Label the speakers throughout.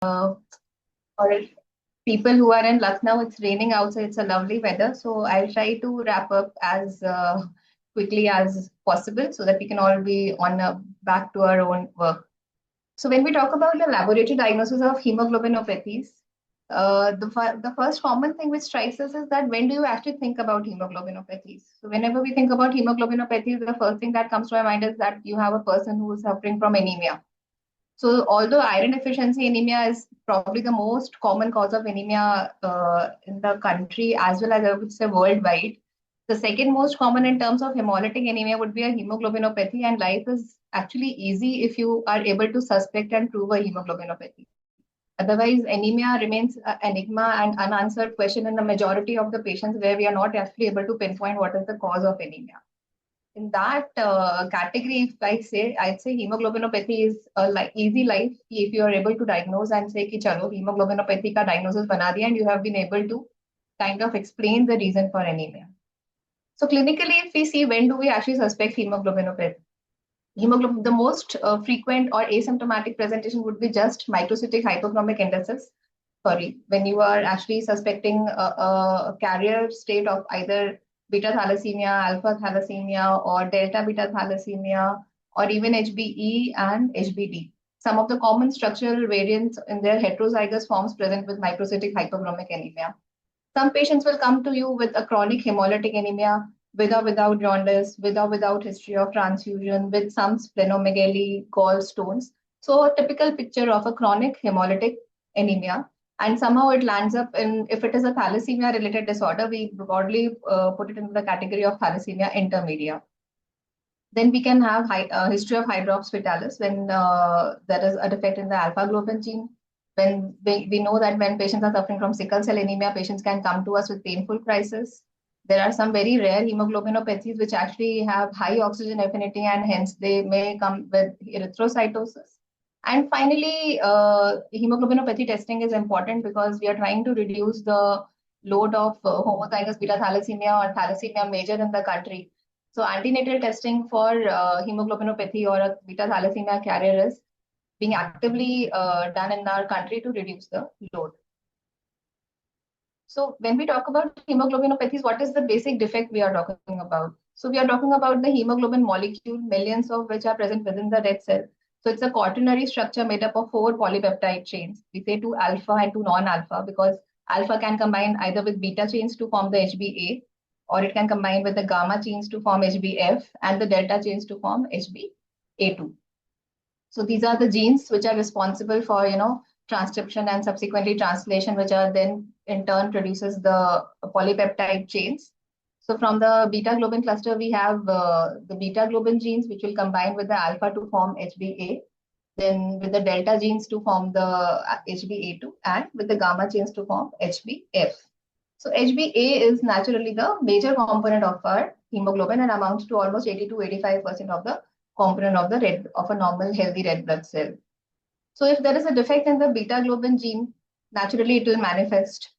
Speaker 1: or people who are in Lucknow, it's raining outside, it's a lovely weather. So I'll try to wrap up as quickly as possible so that we can all be on back to our own work. So when we talk about the laboratory diagnosis of hemoglobinopathies, the first common thing which strikes us is that when do you actually think about hemoglobinopathies? So whenever we think about hemoglobinopathies, the first thing that comes to our mind is that you have a person who is suffering from anemia. So although iron deficiency anemia is probably the most common cause of anemia in the country as well as I would say worldwide, the second most common in terms of hemolytic anemia would be a hemoglobinopathy, and life is actually easy if you are able to suspect and prove a hemoglobinopathy. Otherwise, anemia remains an enigma and unanswered question in the majority of the patients where we are not actually able to pinpoint what is the cause of anemia. In that category, if I'd say hemoglobinopathy is a easy life if you are able to diagnose and say ki chalo hemoglobinopathy ka diagnosis bana diya and you have been able to kind of explain the reason for anemia. So clinically, if we see when do we actually suspect hemoglobinopathy, the most frequent or asymptomatic presentation would be just microcytic hypochromic indices. Sorry, when you are actually suspecting a carrier state of either beta thalassemia, alpha thalassemia, or delta beta thalassemia, or even HBE and HBD. Some of the common structural variants in their heterozygous forms present with microcytic hypochromic anemia. Some patients will come to you with a chronic hemolytic anemia, with or without jaundice, with or without history of transfusion, with some splenomegaly, gallstones. So a typical picture of a chronic hemolytic anemia. And somehow it lands up in, if it is a thalassemia related disorder, we broadly put it into the category of thalassemia intermedia. Then we can have history of hydrops fetalis when there is a defect in the alpha globin gene. When we know that when patients are suffering from sickle cell anemia, patients can come to us with painful crisis. There are some very rare hemoglobinopathies which actually have high oxygen affinity and hence they may come with erythrocytosis. And finally, hemoglobinopathy testing is important because we are trying to reduce the load of homozygous beta thalassemia or thalassemia major in the country. So antenatal testing for hemoglobinopathy or a beta thalassemia carrier is being actively done in our country to reduce the load. So when we talk about hemoglobinopathies, what is the basic defect we are talking about? So we are talking about the hemoglobin molecule, millions of which are present within the red cell. So it's a quaternary structure made up of 4 polypeptide chains. We say 2 alpha and 2 non-alpha because alpha can combine either with beta chains to form the HbA, or it can combine with the gamma chains to form HbF and the delta chains to form HbA2. So these are the genes which are responsible for, transcription and subsequently translation, which are then in turn produces the polypeptide chains. So from the beta globin cluster, we have the beta globin genes, which will combine with the alpha to form HbA, then with the delta genes to form the HbA2, and with the gamma chains to form HbF. So HbA is naturally the major component of our hemoglobin and amounts to almost 80 to 85% of the component of the of a normal healthy red blood cell. So if there is a defect in the beta globin gene, naturally it will manifest.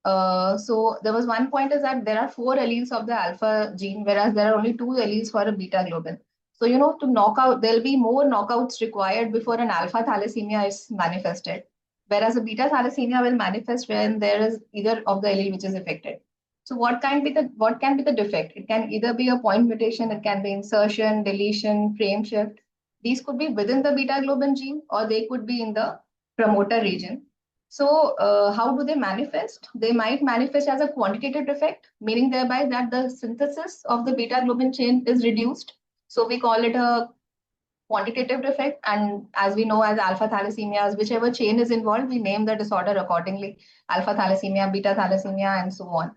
Speaker 1: So there was one point is that there are 4 alleles of the alpha gene, whereas there are only 2 alleles for a beta globin. So, to knock out, there'll be more knockouts required before an alpha thalassemia is manifested, whereas a beta thalassemia will manifest when there is either of the allele which is affected. So what can be the defect? It can either be a point mutation, it can be insertion, deletion, frame shift. These could be within the beta globin gene or they could be in the promoter region. So how do they manifest? They might manifest as a quantitative defect, meaning thereby that the synthesis of the beta globin chain is reduced. So we call it a quantitative defect. And as we know as alpha thalassemias, whichever chain is involved, we name the disorder accordingly. Alpha thalassemia, beta thalassemia, and so on.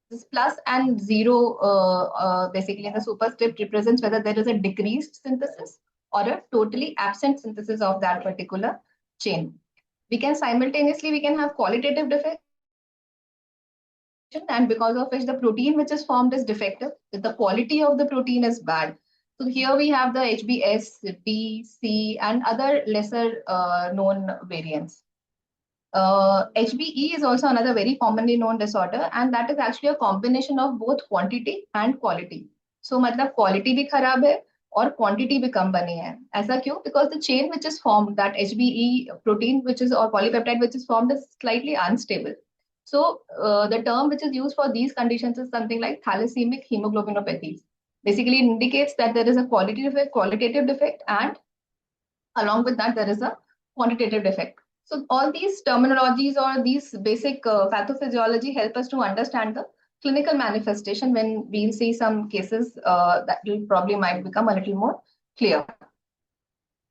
Speaker 1: This plus and zero basically in the superscript represents whether there is a decreased synthesis or a totally absent synthesis of that particular chain. We can have qualitative defect, and because of which the protein which is formed is defective, the quality of the protein is bad. So here we have the HBS, B, C, and other lesser known variants. HBE is also another very commonly known disorder, and that is actually a combination of both quantity and quality. So, matlab quality bhi kharab hai, और quantity भी कम बनी है. ऐसा क्यों? Because the chain which is form that HBE protein which is और polypeptide which is formed is slightly unstable. So the term which is used for these conditions is something like thalassemic hemoglobinopathies. Basically, it indicates that there is a qualitative defect, and along with that, there is a quantitative defect. So all these terminologies or these basic pathophysiology help us to understand the clinical manifestation when we'll see some cases that will probably might become a little more clear.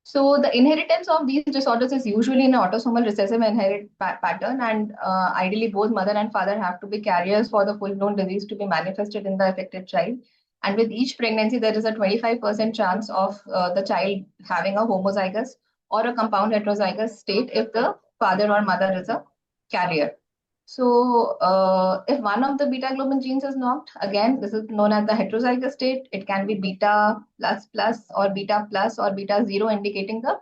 Speaker 1: So the inheritance of these disorders is usually an autosomal recessive inherit pattern, and ideally both mother and father have to be carriers for the full-blown disease to be manifested in the affected child. And with each pregnancy, there is a 25% chance of the child having a homozygous or a compound heterozygous state if the father or mother is a carrier. So if one of the beta globin genes is knocked, again, this is known as the heterozygous state. It can be beta plus plus or beta plus or beta zero, indicating the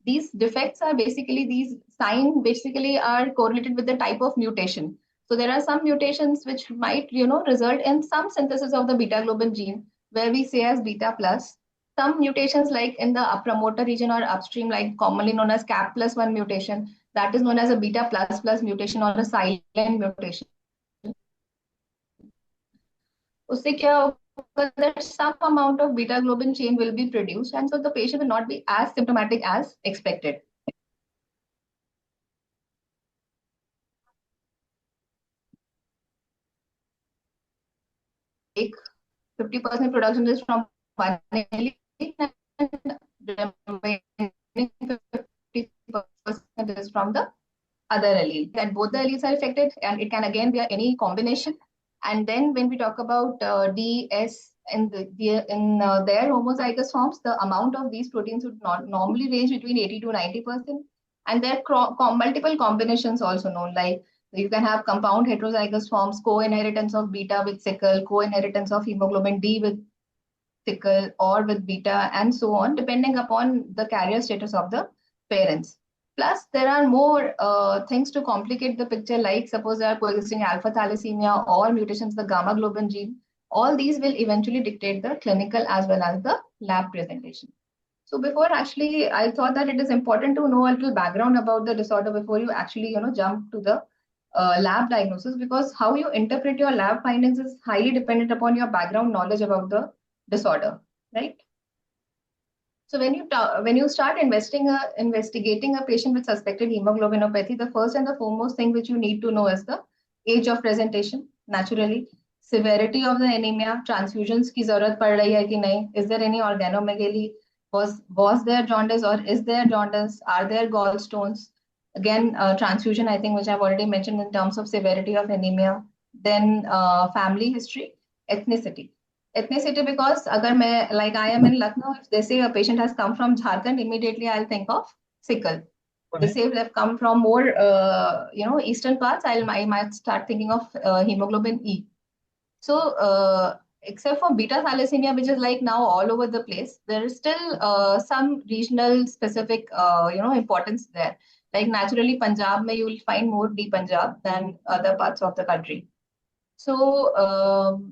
Speaker 1: these defects are basically these signs basically are correlated with the type of mutation. So there are some mutations which might result in some synthesis of the beta globin gene where we say as beta plus. Some mutations like in the promoter region or upstream, like commonly known as cap plus one mutation, that is known as a beta plus plus mutation or a silent mutation. उससे क्या होगा that some amount of beta globin chain will be produced, and so the patient will not be as symptomatic as expected. Like 50% production is from one allele and remaining 50% is from the other allele. That both the alleles are affected, and it can again be any combination. And then when we talk about DS in their homozygous forms, the amount of these proteins would not normally range between 80 to 90%. And there are multiple combinations also known, like you can have compound heterozygous forms, co-inheritance of beta with sickle, co-inheritance of hemoglobin D with sickle or with beta, and so on, depending upon the carrier status of the parents. Plus, there are more things to complicate the picture, like suppose there are coexisting alpha thalassemia or mutations in the gamma globin gene. All these will eventually dictate the clinical as well as the lab presentation. So before actually, I thought that it is important to know a little background about the disorder before you actually, jump to the lab diagnosis, because how you interpret your lab findings is highly dependent upon your background knowledge about the disorder, right? So when you start investigating a patient with suspected hemoglobinopathy, the first and the foremost thing which you need to know is the age of presentation, naturally, severity of the anemia, transfusions की जरूरत पड़ रही है कि नहीं, is there any organomegaly, was there jaundice or is there jaundice, are there gallstones, again transfusion, I think, which I've already mentioned in terms of severity of anemia, then family history, ethnicity. Ethnicity, because agar मैं, like I am in Lucknow, if they say a patient has come from Jharkhand, immediately I'll think of sickle. They say if they've come from more eastern parts, I might start thinking of hemoglobin E. So except for beta thalassemia, which is like now all over the place, there is still some regional specific importance there. Like naturally Punjab mein you will find more D Punjab than other parts of the country. So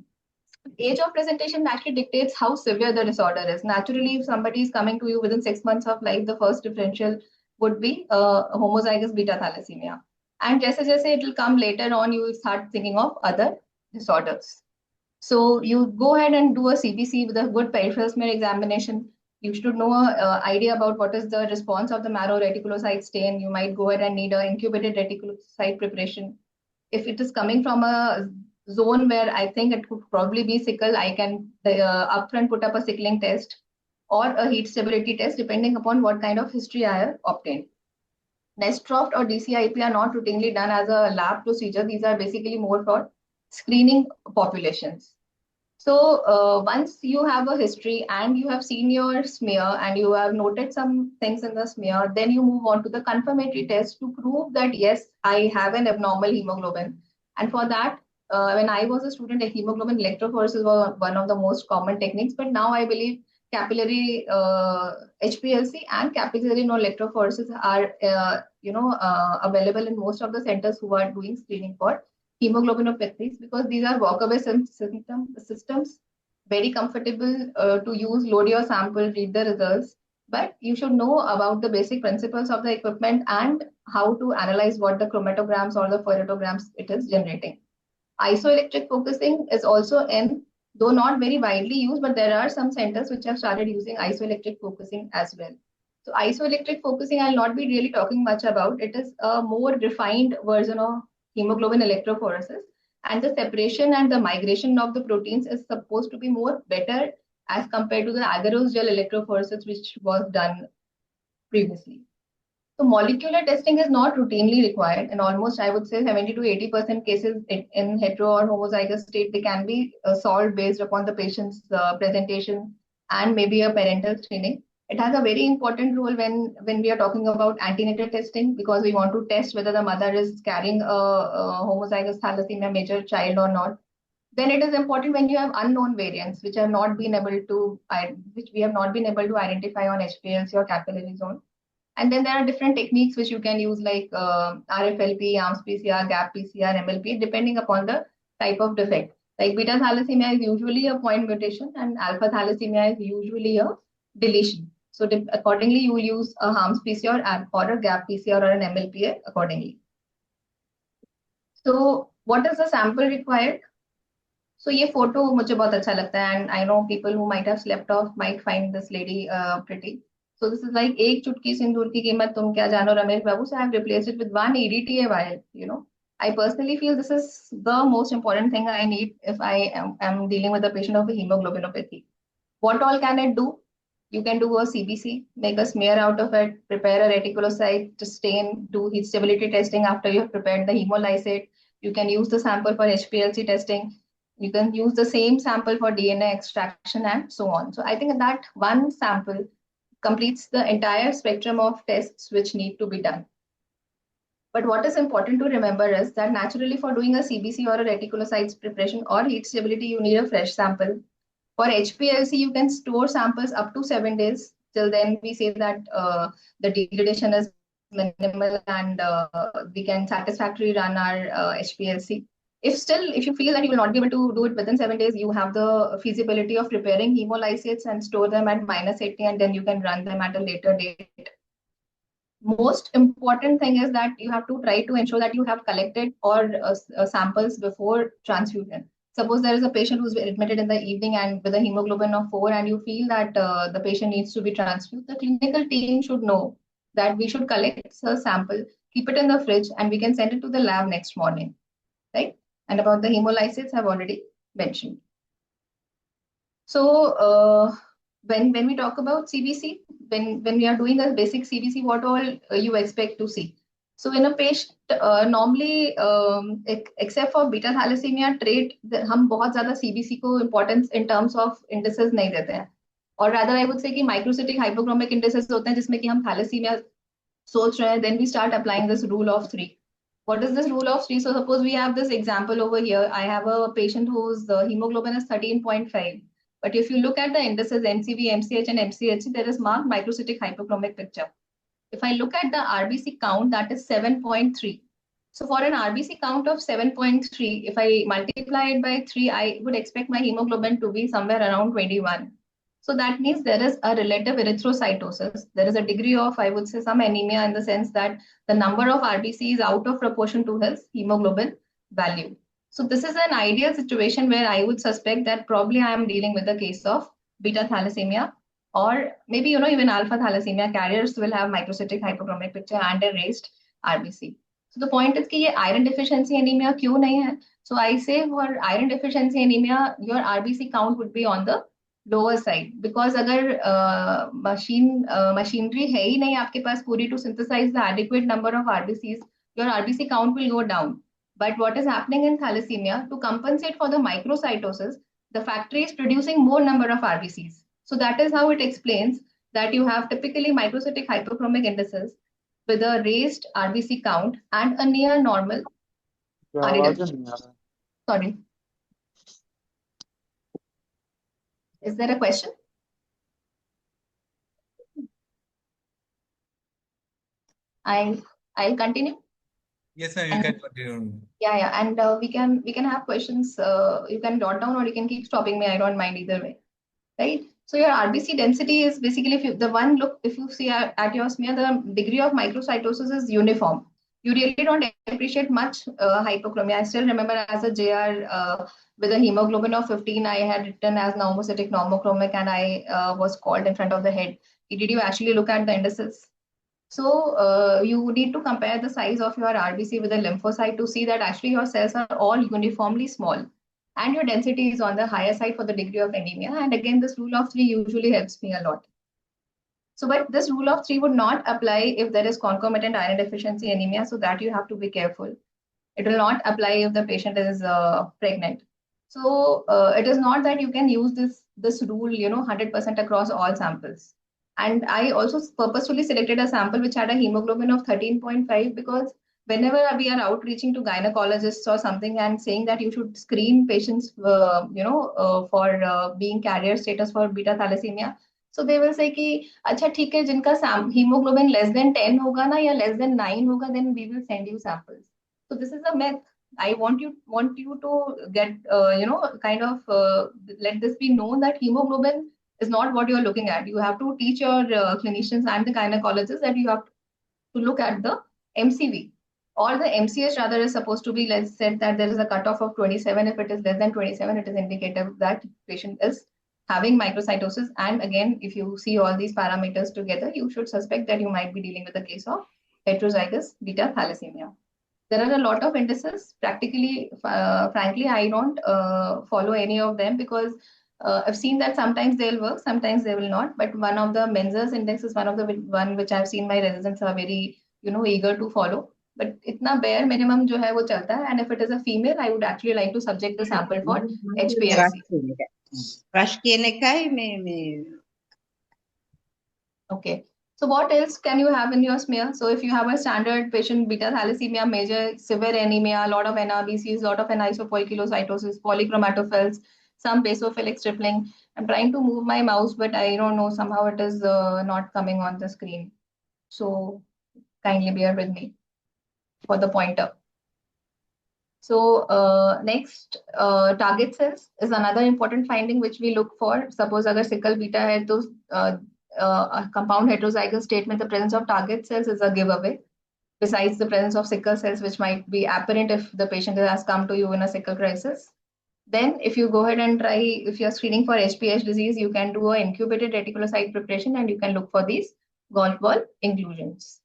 Speaker 1: age of presentation actually dictates how severe the disorder is. Naturally, if somebody is coming to you within 6 months of life, the first differential would be homozygous beta thalassemia. And jaise it will come later on, you will start thinking of other disorders. So you go ahead and do a CBC with a good peripheral smear examination. You should know an idea about what is the response of the marrow reticulocyte stain. You might go ahead and need an incubated reticulocyte preparation. If it is coming from a zone where I think it could probably be sickle, I can upfront put up a sickling test or a heat stability test, depending upon what kind of history I have obtained. Nestroft or DCIP are not routinely done as a lab procedure. These are basically more for screening populations. So once you have a history and you have seen your smear and you have noted some things in the smear, then you move on to the confirmatory test to prove that yes, I have an abnormal hemoglobin. And for that, when I was a student, a hemoglobin electrophoresis was one of the most common techniques. But now I believe capillary HPLC and capillary no electrophoresis are available in most of the centers who are doing screening for hemoglobinopathies, because these are walkaway systems very comfortable to use, load your sample, read the results, but you should know about the basic principles of the equipment and how to analyze what the chromatograms or the photographs it is generating. Isoelectric focusing is also in, though not very widely used, but there are some centers which have started using isoelectric focusing as well. So isoelectric focusing, I'll not be really talking much about. It is a more refined version of hemoglobin electrophoresis, and the separation and the migration of the proteins is supposed to be more better as compared to the agarose gel electrophoresis, which was done previously. So molecular testing is not routinely required in almost, I would say, 70 to 80% cases in hetero or homozygous state. They can be solved based upon the patient's presentation and maybe a parental screening. It has a very important role when we are talking about antenatal testing, because we want to test whether the mother is carrying a homozygous thalassemia major child or not. Then it is important when you have unknown variants which have not been able to, which we have not been able to identify on HPLC or capillary zone. And then there are different techniques which you can use, like RFLP, ARMS PCR, GAP PCR, MLP, depending upon the type of defect. Like beta thalassemia is usually a point mutation and alpha thalassemia is usually a deletion. So accordingly, you will use a ARMS PCR or a GAP PCR or an MLPA accordingly. So what is the sample required? So ये photo मुझे बहुत अच्छा लगता है, and I know people who might have slept off might find this lady pretty. So this is like एक चुटकी सिंदूर की कीमत तुम क्या जानो रमेश बाबू. So I have replaced it with one EDTA vial. I personally feel this is the most important thing I need if I am dealing with a patient of a hemoglobinopathy. What all can it do? You can do a CBC, make a smear out of it, prepare a reticulocyte to stain, do heat stability testing after you have prepared the hemolysate. You can use the sample for HPLC testing. You can use the same sample for DNA extraction and so on. So I think that one sample completes the entire spectrum of tests which need to be done. But what is important to remember is that naturally for doing a CBC or a reticulocytes preparation or heat stability, you need a fresh sample. For HPLC, you can store samples up to 7 days. Till then, we say that the degradation is minimal and we can satisfactorily run our HPLC. If you feel that you will not be able to do it within 7 days, you have the feasibility of preparing hemolysates and store them at -80, and then you can run them at a later date. Most important thing is that you have to try to ensure that you have collected all samples before transfusion. Suppose there is a patient who's admitted in the evening and with a hemoglobin of 4, and you feel that the patient needs to be transfused, the clinical team should know that we should collect a sample, keep it in the fridge, and we can send it to the lab next morning, right? And about the hemolysates, I've already mentioned. So when we talk about CBC, when we are doing a basic CBC, what all you expect to see? So in a patient, normally except for beta thalassemia trait, हम बहुत ज़्यादा CBC को importance in terms of indices नहीं देते हैं. Or rather, I would say कि microcytic hypochromic indices होते हैं जिसमें कि हम thalassemia सोच रहे हैं. Then we start applying this rule of 3. What is this rule of 3? So suppose we have this example over here. I have a patient whose hemoglobin is 13.5. But if you look at the indices MCV, MCH, and MCH, there is marked microcytic hypochromic picture. If I look at the RBC count, that is 7.3. So for an RBC count of 7.3, if I multiply it by 3, I would expect my hemoglobin to be somewhere around 21. So that means there is a relative erythrocytosis. There is a degree of, I would say, some anemia in the sense that the number of RBC is out of proportion to his hemoglobin value. So this is an ideal situation where I would suspect that probably I am dealing with a case of beta thalassemia, or maybe, even alpha thalassemia carriers will have microcytic hypochromic picture and a raised RBC. So the point is कि ये iron deficiency anemia क्यों नहीं है? So I say for iron deficiency anemia, your RBC count would be on the lower side, because अगर machinery है ही नहीं आपके पास पूरी to synthesize the adequate number of RBCs, your RBC count will go down. But what is happening in thalassemia, to compensate for the microcytosis, the factory is producing more number of RBCs. So that is how it explains that you have typically microcytic hypochromic indices with a raised RBC count and a near normal RBC. Sorry. Is there a question? I'll continue.
Speaker 2: Yes, ma'am, you
Speaker 1: And
Speaker 2: can continue.
Speaker 1: yeah, and we can have questions. You can jot down or you can keep stopping me. I don't mind either way, right? So your RBC density is basically, if you, the one look, if you see at your smear, the degree of microcytosis is uniform. You really don't appreciate much hypochromia. I still remember as a JR with a hemoglobin of 15, I had written as normocytic normochromic, and I was called in front of the head. Did you actually look at the indices? So you need to compare the size of your RBC with a lymphocyte to see that actually your cells are all uniformly small and your density is on the higher side for the degree of anemia. And again, this rule of three usually helps me a lot. So, but this rule of three would not apply if there is concomitant iron deficiency anemia, so that you have to be careful. It will not apply if the patient is pregnant. So it is not that you can use this rule, 100% across all samples. And I also purposefully selected a sample which had a hemoglobin of 13.5, because whenever we are outreaching to gynecologists or something and saying that you should screen patients, for being carrier status for beta thalassemia. So they will say कि अच्छा ठीक है जिनका hemoglobin less than 10 होगा ना या less than 9 होगा, then we will send you samples. So this is a myth. I want you to get kind of let this be known that hemoglobin is not what you are looking at. You have to teach your clinicians and the gynecologists that you have to look at the MCV or the MCH rather is supposed to be, let's say that there is a cutoff of 27. If it is less than 27, it is indicative that patient is having microcytosis. And again, if you see all these parameters together, you should suspect that you might be dealing with a case of heterozygous beta thalassemia. There are a lot of indices. Practically, frankly, I don't follow any of them because I've seen that sometimes they'll work, sometimes they will not. But one of the Menzel's index is one of the one which I've seen my residents are very, eager to follow. But itna bare minimum जो है वो चलता है. And if it is a female, I would actually like to subject the sample for HPLC.
Speaker 3: Crush KNK may.
Speaker 1: Okay. So what else can you have in your smear? So if you have a standard patient, beta thalassemia, major severe anemia, a lot of NRBCs, a lot of anisopoikilocytosis, polychromatophils, some basophilic stripling. I'm trying to move my mouse, but I don't know, somehow it is not coming on the screen. So kindly bear with me for the pointer. So next, target cells is another important finding which we look for. Suppose agar sickle beta hai, those a compound heterozygous statement, the presence of target cells is a giveaway. Besides the presence of sickle cells, which might be apparent if the patient has come to you in a sickle crisis. Then if you go ahead and try, if you're screening for HPH disease, you can do an incubated reticulocyte preparation and you can look for these golf ball inclusions.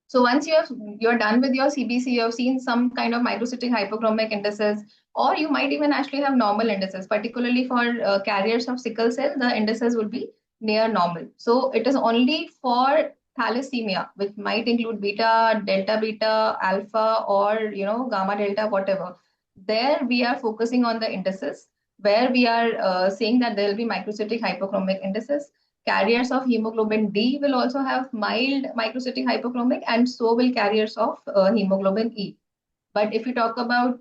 Speaker 1: So once you're done with your CBC, you have seen some kind of microcytic hypochromic indices, or you might even actually have normal indices. Particularly for carriers of sickle cell, the indices will be near normal. So it is only for thalassemia, which might include beta, delta beta, alpha, or gamma delta, whatever. There we are focusing on the indices, where we are saying that there will be microcytic hypochromic indices. Carriers of hemoglobin D will also have mild microcytic hypochromic, and so will carriers of hemoglobin E. But if you talk about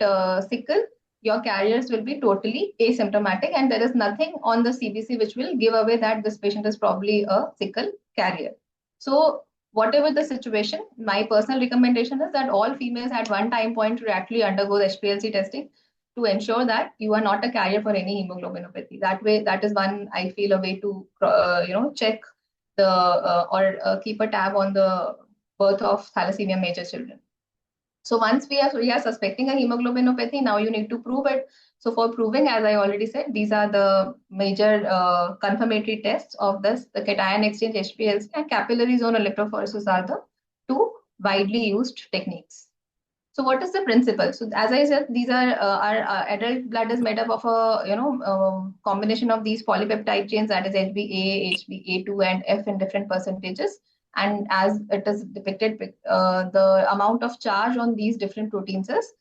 Speaker 1: sickle, your carriers will be totally asymptomatic, and there is nothing on the CBC which will give away that this patient is probably a sickle carrier. So whatever the situation, my personal recommendation is that all females at one time point should actually undergo the HPLC testing to ensure that you are not a carrier for any hemoglobinopathy. That way, that is one I feel a way to check the or keep a tab on the birth of thalassemia major children. So once we are suspecting a hemoglobinopathy, now you need to prove it. So for proving, as I already said, these are the major confirmatory tests of this. The cation exchange HPLC and capillary zone electrophoresis are the two widely used techniques. So what is the principle? So as I said, these are our adult blood is made up of a combination of these polypeptide chains, that is HbA, HbA2, and F in different percentages. And as it is depicted, the amount of charge on these different proteins is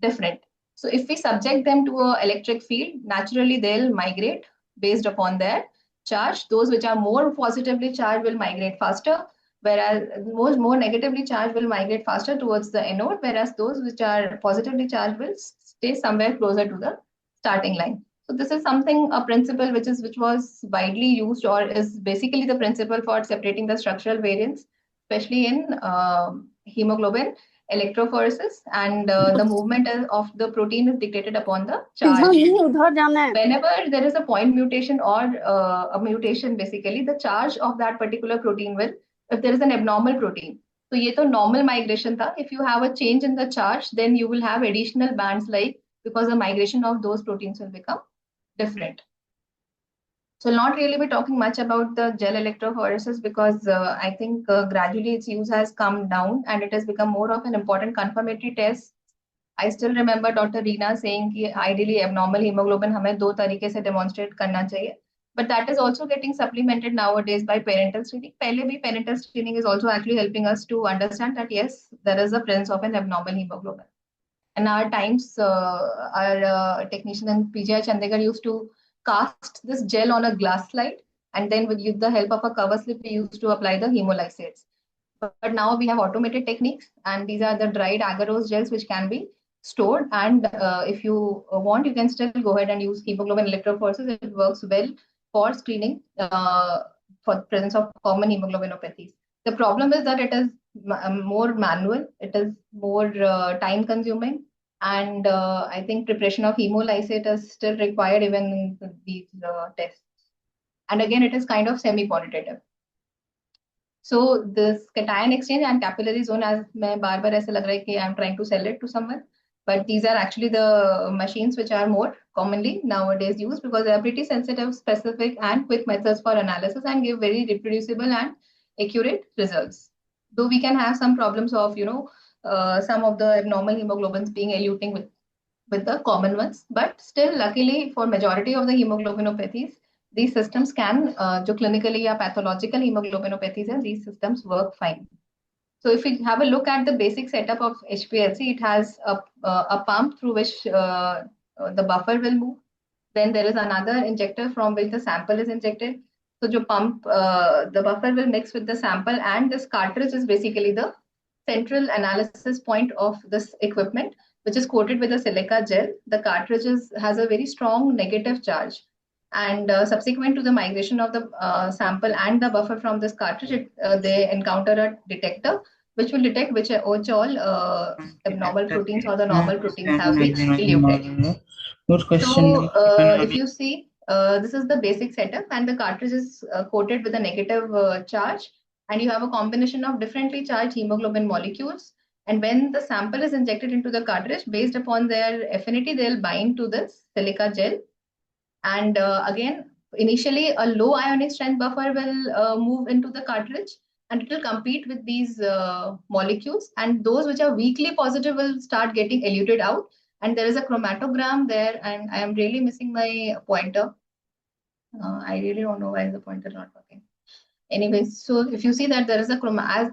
Speaker 1: different. So if we subject them to an electric field, naturally they'll migrate based upon their charge. Those which are more positively charged will migrate faster, whereas more negatively charged will migrate faster towards the anode, whereas those which are positively charged will stay somewhere closer to the starting line. So this is something, a principle which was widely used, or is basically the principle for separating the structural variants, especially in hemoglobin. electrophoresis, and the movement of the protein is dictated upon the charge. Whenever there is a point mutation or a mutation, basically the charge of that particular protein will, if there is an abnormal protein, so ये तो normal migration था. If you have a change in the charge, then you will have additional bands, like, because the migration of those proteins will become different. So not really be talking much about the gel electrophoresis, because I think gradually its use has come down and it has become more of an important confirmatory test. I still remember Dr. Reena saying कि ideally abnormal hemoglobin हमें दो तरीके से demonstrate करना चाहिए. But that is also getting supplemented nowadays by parental screening. पहले भी parental screening is also actually helping us to understand that yes, there is a presence of an abnormal hemoglobin. In our times, our technician in PGI Chandigarh used to cast this gel on a glass slide, and then with the help of a cover slip, we used to apply the hemolysates. But now we have automated techniques, and these are the dried agarose gels which can be stored. And if you want, you can still go ahead and use hemoglobin electrophoresis. It works well for screening for the presence of common hemoglobinopathies. The problem is that it is more manual, it is more time consuming, and I think preparation of hemolysate is still required even in these tests. And again, it is kind of semi-quantitative. So this cation exchange and capillary zone, as मैं बार बार ऐसे लग रहा है कि I'm trying to sell it to someone, but these are actually the machines which are more commonly nowadays used, because they are pretty sensitive, specific, and quick methods for analysis and give very reproducible and accurate results. Though we can have some problems of some of the abnormal hemoglobins being eluting with the common ones, but still, luckily, for majority of the hemoglobinopathies, these systems can, जो clinically या pathological hemoglobinopathies हैं, these systems work fine. So if we have a look at the basic setup of HPLC, it has a pump through which the buffer will move. Then there is another injector from which the sample is injected. So the pump, the buffer will mix with the sample, and this cartridge is basically the central analysis point of this equipment, which is coated with a silica gel. The cartridge has a very strong negative charge. And subsequent to the migration of the sample and the buffer from this cartridge, they encounter a detector which will detect which all abnormal proteins or the normal proteins have been eluted.
Speaker 2: Good question.
Speaker 1: So if you see, this is the basic setup, and the cartridge is coated with a negative charge, and you have a combination of differently charged hemoglobin molecules. And when the sample is injected into the cartridge, based upon their affinity, they'll bind to this silica gel. And again, initially a low ionic strength buffer will move into the cartridge, and it will compete with these molecules, and those which are weakly positive will start getting eluted out. And there is a chromatogram there, and I am really missing my pointer. I really don't know why the pointer is not working. Anyways, so if you see that there is a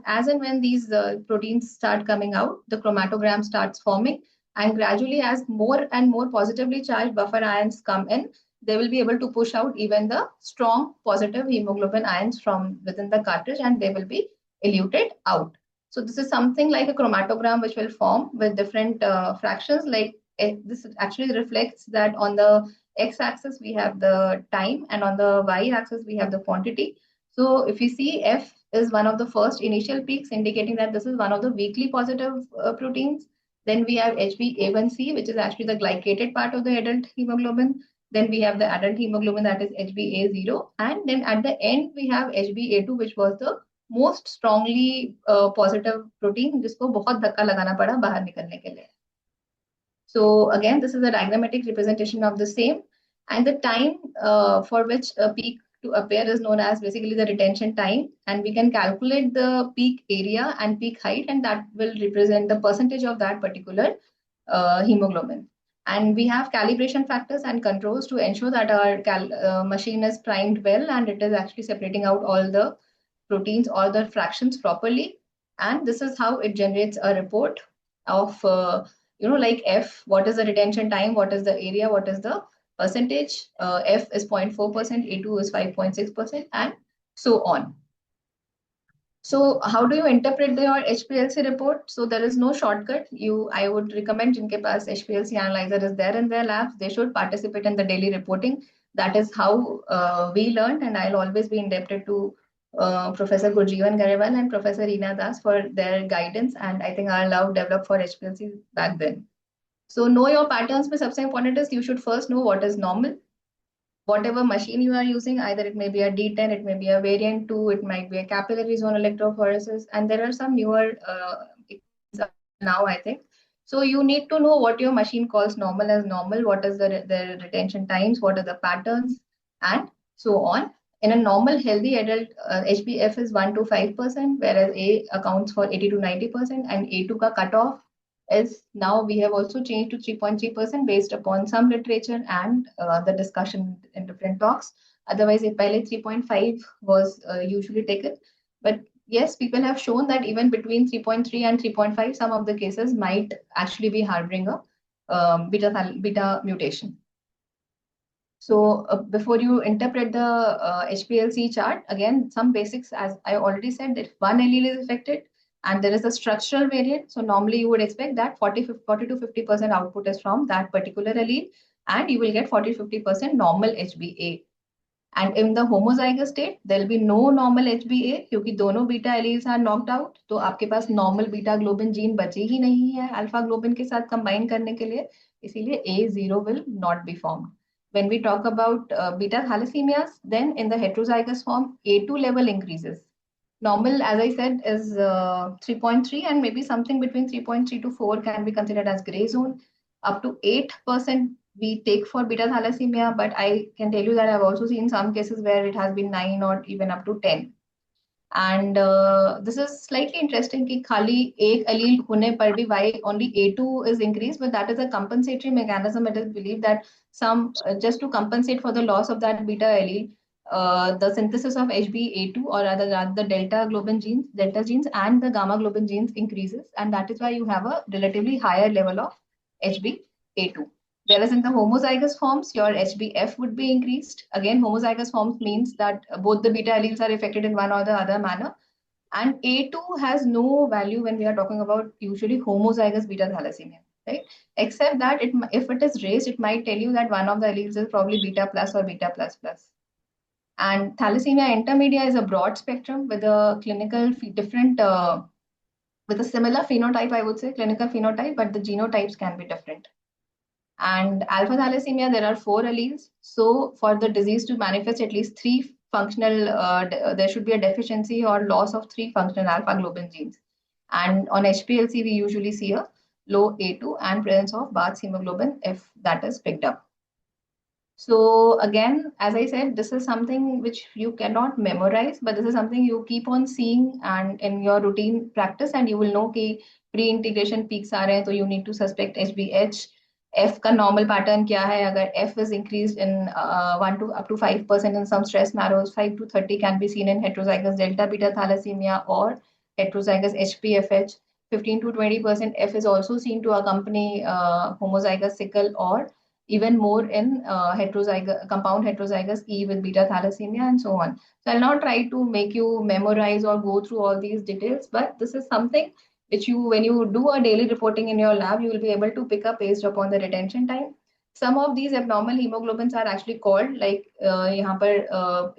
Speaker 1: as and when these proteins start coming out, the chromatogram starts forming, and gradually as more and more positively charged buffer ions come in, they will be able to push out even the strong positive hemoglobin ions from within the cartridge, and they will be eluted out. So this is something like a chromatogram which will form with different fractions. Like this actually reflects that on the x-axis we have the time, and on the y-axis we have the quantity. So if you see, F is one of the first initial peaks, indicating that this is one of the weakly positive proteins. Then we have HbA1c, which is actually the glycated part of the adult hemoglobin. Then we have the adult hemoglobin, that is HbA0. And then at the end, we have HbA2, which was the most strongly positive protein, जिसको बहुत धक्का लगाना पड़ा बाहर निकलने के लिए. So again, this is a diagrammatic representation of the same. And the time for which a peak to appear is known as basically the retention time. And we can calculate the peak area and peak height, and that will represent the percentage of that particular hemoglobin. And we have calibration factors and controls to ensure that our machine is primed well, and it is actually separating out all the proteins or the fractions properly. And this is how it generates a report of, like F, what is the retention time, what is the area, what is the percentage, F is 0.4%, A2 is 5.6%, and so on. So how do you interpret your HPLC report? So there is no shortcut. I would recommend जिनके पास HPLC analyzer is there in their labs, they should participate in the daily reporting. That is how we learned, and I'll always be indebted to Professor Gurjeevan Garewal and Professor Reena Das for their guidance, and I think our love developed for HPLC back then. So know your patterns में सबसे important is you should first know what is normal. Whatever machine you are using, either it may be a D10, it may be a variant 2, it might be a capillary zone electrophoresis, and there are some newer now, I think. So you need to know what your machine calls normal as normal, what is the retention times, what are the patterns, and so on. In a normal healthy adult, HbF is 1 to 5%, whereas A accounts for 80 to 90%, and A2 ka cutoff is now we have also changed to 3.3% based upon some literature and the discussion in different talks. Otherwise, if pehle 3.5 was usually taken, but yes, people have shown that even between 3.3 and 3.5, some of the cases might actually be harboring a beta mutation. So before you interpret the HPLC chart, again, some basics, as I already said, if one allele is affected and there is a structural variant, so normally you would expect that 40 to 50% output is from that particular allele, and you will get 40 to 50% normal HbA. And in the homozygous state, there will be no normal HbA क्योंकि दोनों beta alleles are knocked out. तो आपके पास normal beta globin gene बचे ही नहीं है alpha globin के साथ combine करने के लिए, इसीलिए A0 will not be formed. When we talk about beta thalassemias, then in the heterozygous form, A2 level increases. Normal, as I said, is 3.3, and maybe something between 3.3 to 4 can be considered as gray zone. Up to 8% we take for beta thalassemia, but I can tell you that I've also seen some cases where it has been 9 or even up to 10. And this is slightly interesting कि खाली एक allele होने पर भी why only A2 is increased, but that is a compensatory mechanism. It is believed that some just to compensate for the loss of that beta allele, the synthesis of HbA2 or rather the delta genes and the gamma globin genes increases, and that is why you have a relatively higher level of HbA2. Whereas in the homozygous forms, your HbF would be increased. Again, homozygous forms means that both the beta alleles are affected in one or the other manner. And A2 has no value when we are talking about usually homozygous beta thalassemia, right? Except that if it is raised, it might tell you that one of the alleles is probably beta plus or beta plus plus. And thalassemia intermedia is a broad spectrum with a clinical different, with a similar phenotype, I would say, clinical phenotype, but the genotypes can be different. And alpha thalassemia, there are 4 alleles. So for the disease to manifest at least 3 functional, there should be a deficiency or loss of 3 functional alpha globin genes. And on HPLC, we usually see a low A2 and presence of Barth's hemoglobin if that is picked up. So again, as I said, this is something which you cannot memorize, but this is something you keep on seeing and in your routine practice, and you will know कि pre-integration peaks आ रहे हैं, so you need to suspect HBH. F का normal pattern क्या है? अगर F is increased in 1 to up to 5% in some stress marrows, 5 to 30 can be seen in heterozygous delta beta thalassemia or heterozygous HPFH. 15 to 20% F is also seen to accompany homozygous sickle or even more in compound heterozygous E with beta thalassemia and so on. So I'll not try to make you memorize or go through all these details, but this is something which you, when you do a daily reporting in your lab, you will be able to pick up based upon the retention time. Some of these abnormal hemoglobins are actually called like यहाँ पर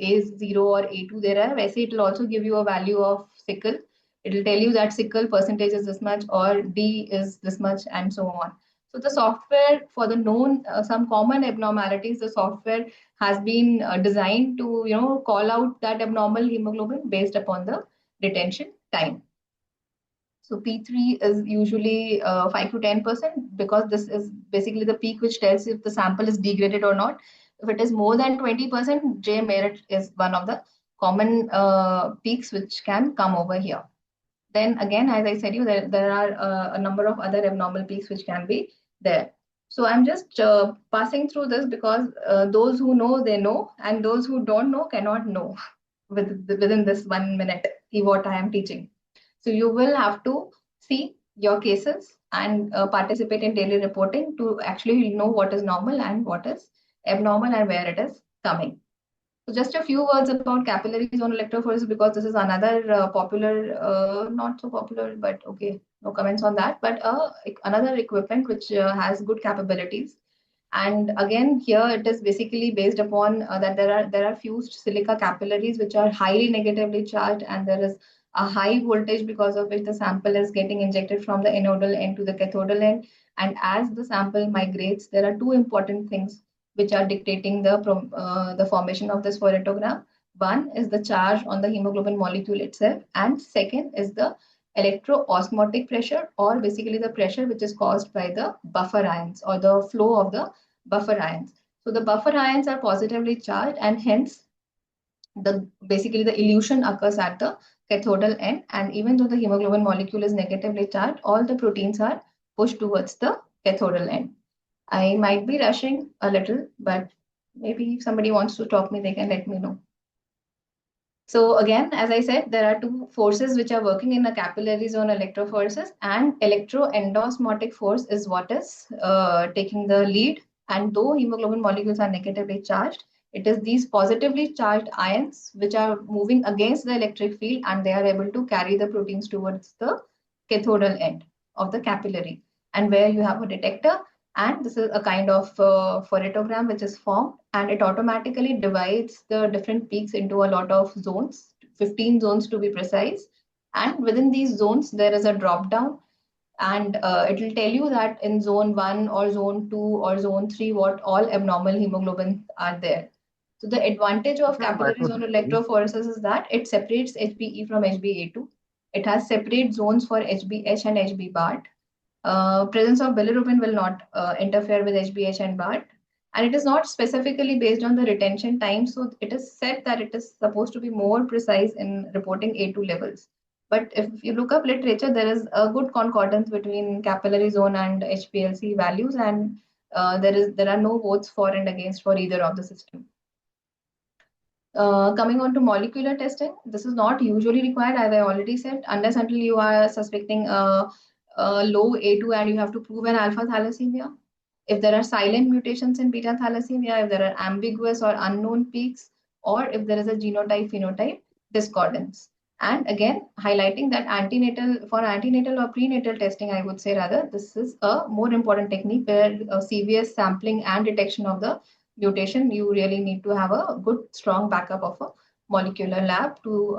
Speaker 1: A0 or A2 दे रहा है, वैसे it will also give you a value of sickle. It will tell you that sickle percentage is this much or D is this much and so on. So the software for the known some common abnormalities, the software has been designed to call out that abnormal hemoglobin based upon the retention time. So P3 is usually 5 to 10% because this is basically the peak which tells if the sample is degraded or not. If it is more than 20%, J merit is one of the common peaks which can come over here. Then again, as I said there are a number of other abnormal peaks which can be there. So I'm just passing through this because those who know, they know, and those who don't know cannot know within this 1 minute what I am teaching. So you will have to see your cases and participate in daily reporting to actually know what is normal and what is abnormal and where it is coming. So just a few words about capillary zone electrophoresis because this is another popular, not so popular, but okay, no comments on that. But another equipment which has good capabilities. And again, here it is basically based upon that there are fused silica capillaries which are highly negatively charged, and there is a high voltage because of which the sample is getting injected from the anodal end to the cathodal end. And as the sample migrates, there are two important things which are dictating the formation of this photogram. One is the charge on the hemoglobin molecule itself, and second is the electroosmotic pressure, or basically the pressure which is caused by the buffer ions or the flow of the buffer ions. So the buffer ions are positively charged, and hence the basically the elution occurs at the cathodal end. And even though the hemoglobin molecule is negatively charged, all the proteins are pushed towards the cathodal end. I might be rushing a little, but maybe if somebody wants to stop me, they can let me know. So again, as I said, there are two forces which are working in the capillary zone, electroforces, and electroendosmotic force is what is taking the lead. And though hemoglobin molecules are negatively charged, it is these positively charged ions which are moving against the electric field, and they are able to carry the proteins towards the cathodal end of the capillary. And where you have a detector, and this is a kind of photogram which is formed, and it automatically divides the different peaks into a lot of zones, 15 zones to be precise. And within these zones, there is a drop down, and it will tell you that in zone 1 or zone 2 or zone 3, what all abnormal hemoglobin are there. So the advantage of capillary zone electrophoresis is that it separates HBE from HbA2. It has separate zones for HbH and HbBART. Presence of bilirubin will not interfere with HbH and BART. And it is not specifically based on the retention time. So it is said that it is supposed to be more precise in reporting A2 levels. But if you look up literature, there is a good concordance between capillary zone and HPLC values, and there are no votes for and against for either of the system. Coming on to molecular testing, this is not usually required, as I already said, unless until you are suspecting a low A2 and you have to prove an alpha thalassemia. If there are silent mutations in beta thalassemia, if there are ambiguous or unknown peaks, or if there is a genotype-phenotype discordance. And again, highlighting that for antenatal or prenatal testing, I would say rather, this is a more important technique where CVS sampling and detection of the mutation, you really need to have a good, strong backup of a molecular lab to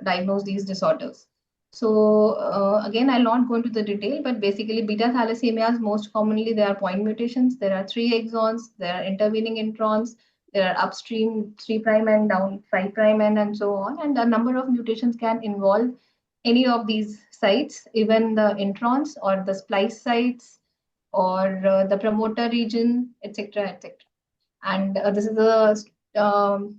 Speaker 1: diagnose these disorders. So again, I'll not go into the detail, but basically beta thalassemias, most commonly there are point mutations. There are 3 exons, there are intervening introns, there are upstream 3' and down 5' and so on. And a number of mutations can involve any of these sites, even the introns or the splice sites or the promoter region, etc., etc. And this is one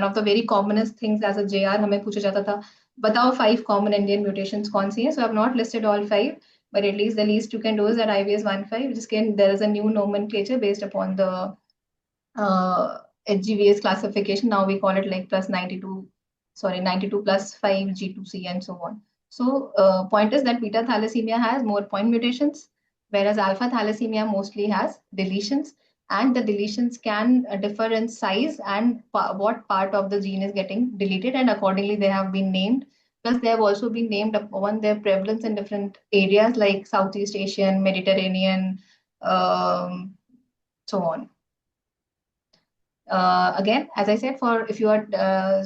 Speaker 1: of the very commonest things as a JR हमें पूछा जाता था, बताओ 5 common Indian mutations कौन सी हैं. So I've not listed all 5, but at least the least you can do is that IVS 15, there is a new nomenclature based upon the HGVS classification. Now we call it like plus 92, 92 plus 5 G2C and so on. So point is that beta thalassemia has more point mutations, whereas alpha thalassemia mostly has deletions, and the deletions can differ in size and what part of the gene is getting deleted, and accordingly they have been named. Plus, they have also been named upon their prevalence in different areas like Southeast Asian, Mediterranean, so on. Again, as I said, for if you are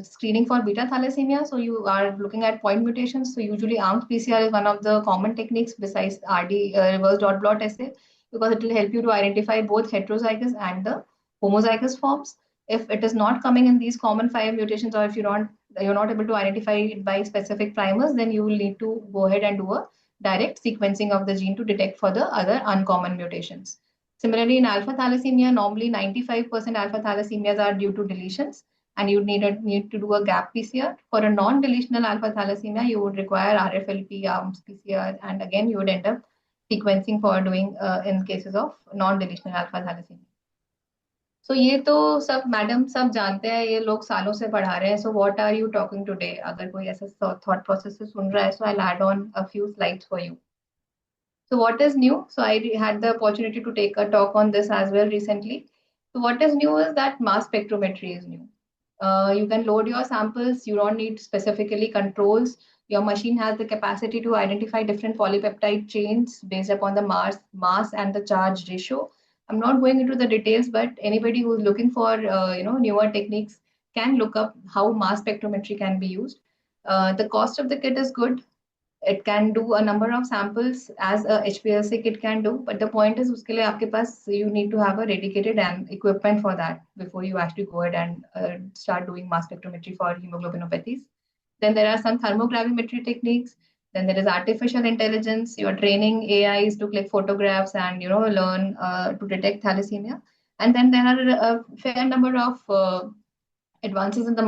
Speaker 1: screening for beta thalassemia, so you are looking at point mutations. So usually ARMS PCR is one of the common techniques besides RD reverse dot blot assay, because it will help you to identify both heterozygous and the homozygous forms. If it is not coming in these common 5 mutations, or if you're not able to identify it by specific primers, then you will need to go ahead and do a direct sequencing of the gene to detect for the other uncommon mutations. Similarly, in alpha thalassemia, normally 95% alpha thalassemias are due to deletions, and you need to do a gap PCR. For a non-deletional alpha thalassemia, you would require RFLP, ARMS PCR, and again, you would end up sequencing for doing in cases of non-deletional alpha thalassemia. So ये तो सब madam सब जानते हैं, ये लोग सालों से पढ़ा रहे हैं. So what are you talking today? अगर कोई ऐसा thought process से सुन रहा है, so I'll add on a few slides for you. So what is new? So I had the opportunity to take a talk on this as well recently. So what is new is that mass spectrometry is new. You can load your samples. You don't need specifically controls. Your machine has the capacity to identify different polypeptide chains based upon the mass and the charge ratio. I'm not going into the details, but anybody who's looking for newer techniques can look up how mass spectrometry can be used. The cost of the kit is good. It can do a number of samples as a HPLC kit can do, but the point is uske liye aapke paas you need to have a dedicated and equipment for that before you actually go ahead and start doing mass spectrometry for hemoglobinopathies. Then there are some thermogravimetry techniques. Then there is artificial intelligence. You are training AIs to click photographs and learn to detect thalassemia. And then there are a fair number of advances in the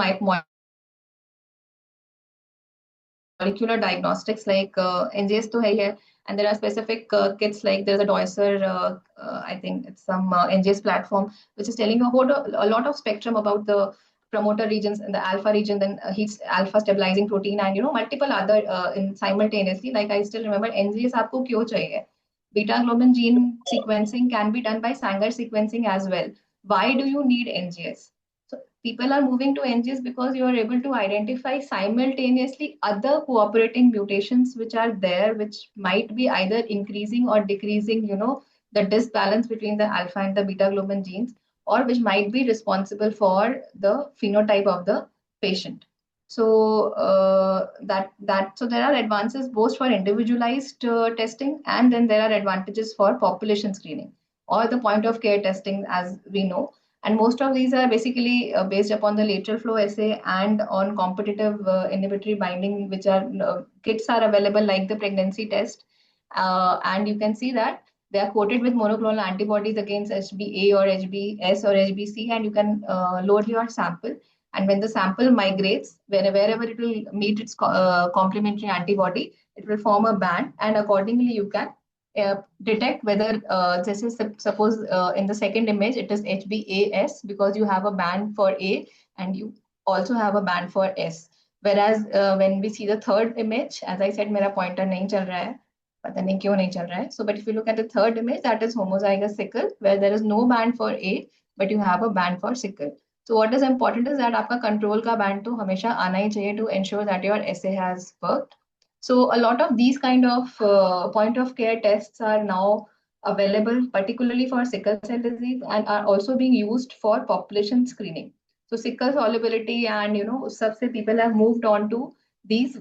Speaker 1: molecular diagnostics like NGS to hai, and there are specific kits like there's a Deusser, I think it's some NGS platform which is telling you a lot of spectrum about the promoter regions and the alpha region, then heat alpha stabilizing protein, and multiple other in simultaneously. Like I still remember NGS आपको क्यों चाहिए? Beta globin gene sequencing can be done by Sanger sequencing as well. Why do you need NGS? So people are moving to NGS because you are able to identify simultaneously other cooperating mutations which are there, which might be either increasing or decreasing, the disbalance between the alpha and the beta globin genes, or which might be responsible for the phenotype of the patient. So so there are advances both for individualized testing, and then there are advantages for population screening or the point of care testing, as we know. And most of these are basically based upon the lateral flow assay and on competitive inhibitory binding, which are kits are available like the pregnancy test. And you can see that they are coated with monoclonal antibodies against HbA or HbS or HbC, and you can load your sample. And when the sample migrates, wherever it will meet its complementary antibody, it will form a band, and accordingly you can detect whether this is suppose in the second image it is HbAs because you have a band for A and you also have a band for S. Whereas when we see the third image, as I said, मेरा pointer नहीं चल रहा है, पता नहीं क्यों नहीं चल रहा है. So, but if you look at the third image, that is homozygous sickle, where there is no band for A, but you have a band for sickle. So what is important is that आपका control का band तो हमेशा आना ही चाहिए to ensure that your assay has worked. So a lot of these kind of point of care tests are now available, particularly for sickle cell disease, and are also being used for population screening. So sickle solubility and subset people have moved on to these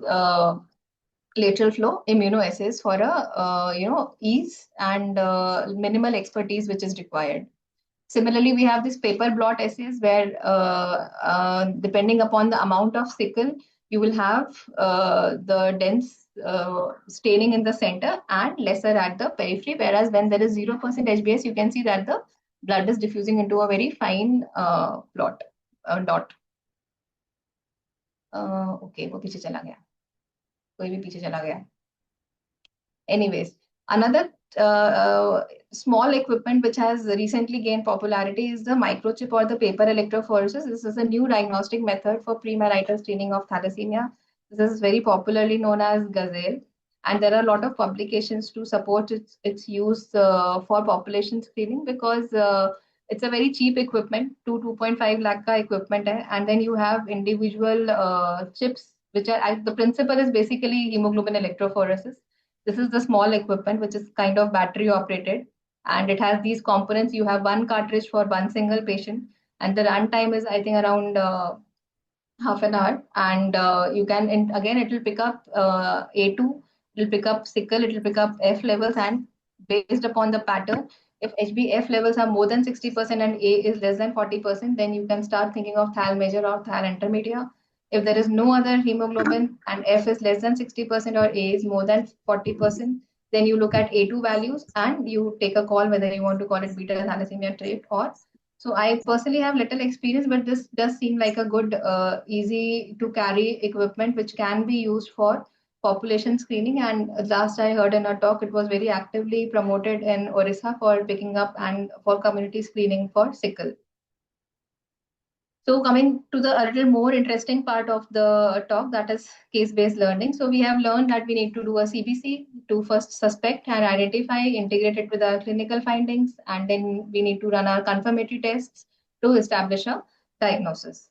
Speaker 1: lateral flow immunoassays for a ease and minimal expertise which is required. Similarly, we have this paper blot assays where, depending upon the amount of sickle, you will have the dense staining in the center and lesser at the periphery. Whereas when there is 0% HBS, you can see that the blood is diffusing into a very fine dot. Okay, वो पीछे चला गया. कोई भी पीछे चला गया. Anyways, another small equipment which has recently gained popularity is the microchip or the paper electrophoresis. This is a new diagnostic method for premarital screening of thalassemia. This is very popularly known as Gazelle, and there are a lot of publications to support its use for population screening because it's a very cheap equipment, 2.5 lakh ka equipment hai, and then you have individual chips which are the principle is basically hemoglobin electrophoresis. This is the small equipment which is kind of battery operated, and it has these components. You have one cartridge for one single patient, and the runtime is I think around half an hour. And you can again it will pick up A2, it will pick up sickle, it will pick up F levels, and based upon the pattern, if HbF levels are more than 60% and A is less than 40%, then you can start thinking of thal major or thal intermedia. If there is no other hemoglobin and F is less than 60% or A is more than 40%, then you look at A2 values and you take a call whether you want to call it beta thalassemia trait or. So I personally have little experience, but this does seem like a good, easy to carry equipment which can be used for population screening. And last I heard in a talk, it was very actively promoted in Orissa for picking up and for community screening for sickle. So coming to the a little more interesting part of the talk, that is case-based learning. So we have learned that we need to do a CBC to first suspect and identify, integrate it with our clinical findings, and then we need to run our confirmatory tests to establish a diagnosis.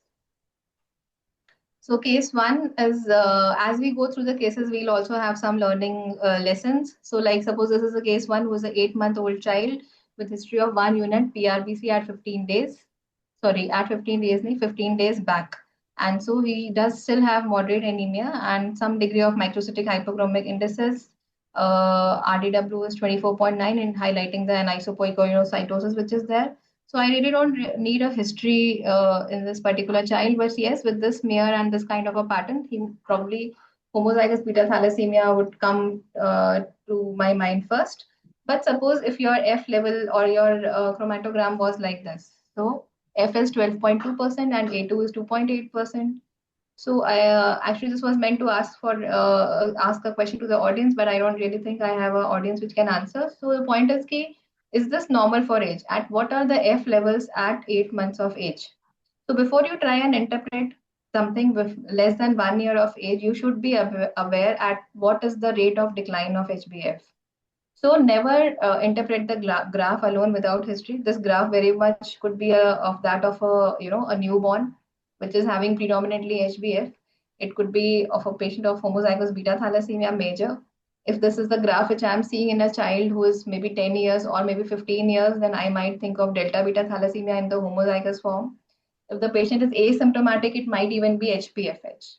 Speaker 1: So case one is, as we go through the cases, we'll also have some learning lessons. So like suppose this is a case one who is an 8-month-old child with history of 1 unit PRBC at 15 days. Sorry, at 15 days, 15 days back. And so he does still have moderate anemia and some degree of microcytic hypochromic indices. RDW is 24.9 in highlighting the anisopoicocytosis which is there. So I really don't need a history in this particular child, but yes, with this smear and this kind of a pattern, he probably homozygous beta thalassemia would come to my mind first. But suppose if your F level or your chromatogram was like this, so F is 12.2% and A2 is 2.8%. So I actually this was meant to ask a question to the audience, but I don't really think I have an audience which can answer. So the point is this normal for age? At what are the F levels at 8 months of age? So before you try and interpret something with less than 1 year of age, you should be aware at what is the rate of decline of HbF. So never interpret the graph alone without history. This graph very much could be of that of a newborn, which is having predominantly HbF. It could be of a patient of homozygous beta thalassemia major. If this is the graph which I'm seeing in a child who is maybe 10 years or maybe 15 years, then I might think of delta beta thalassemia in the homozygous form. If the patient is asymptomatic, it might even be HPFH,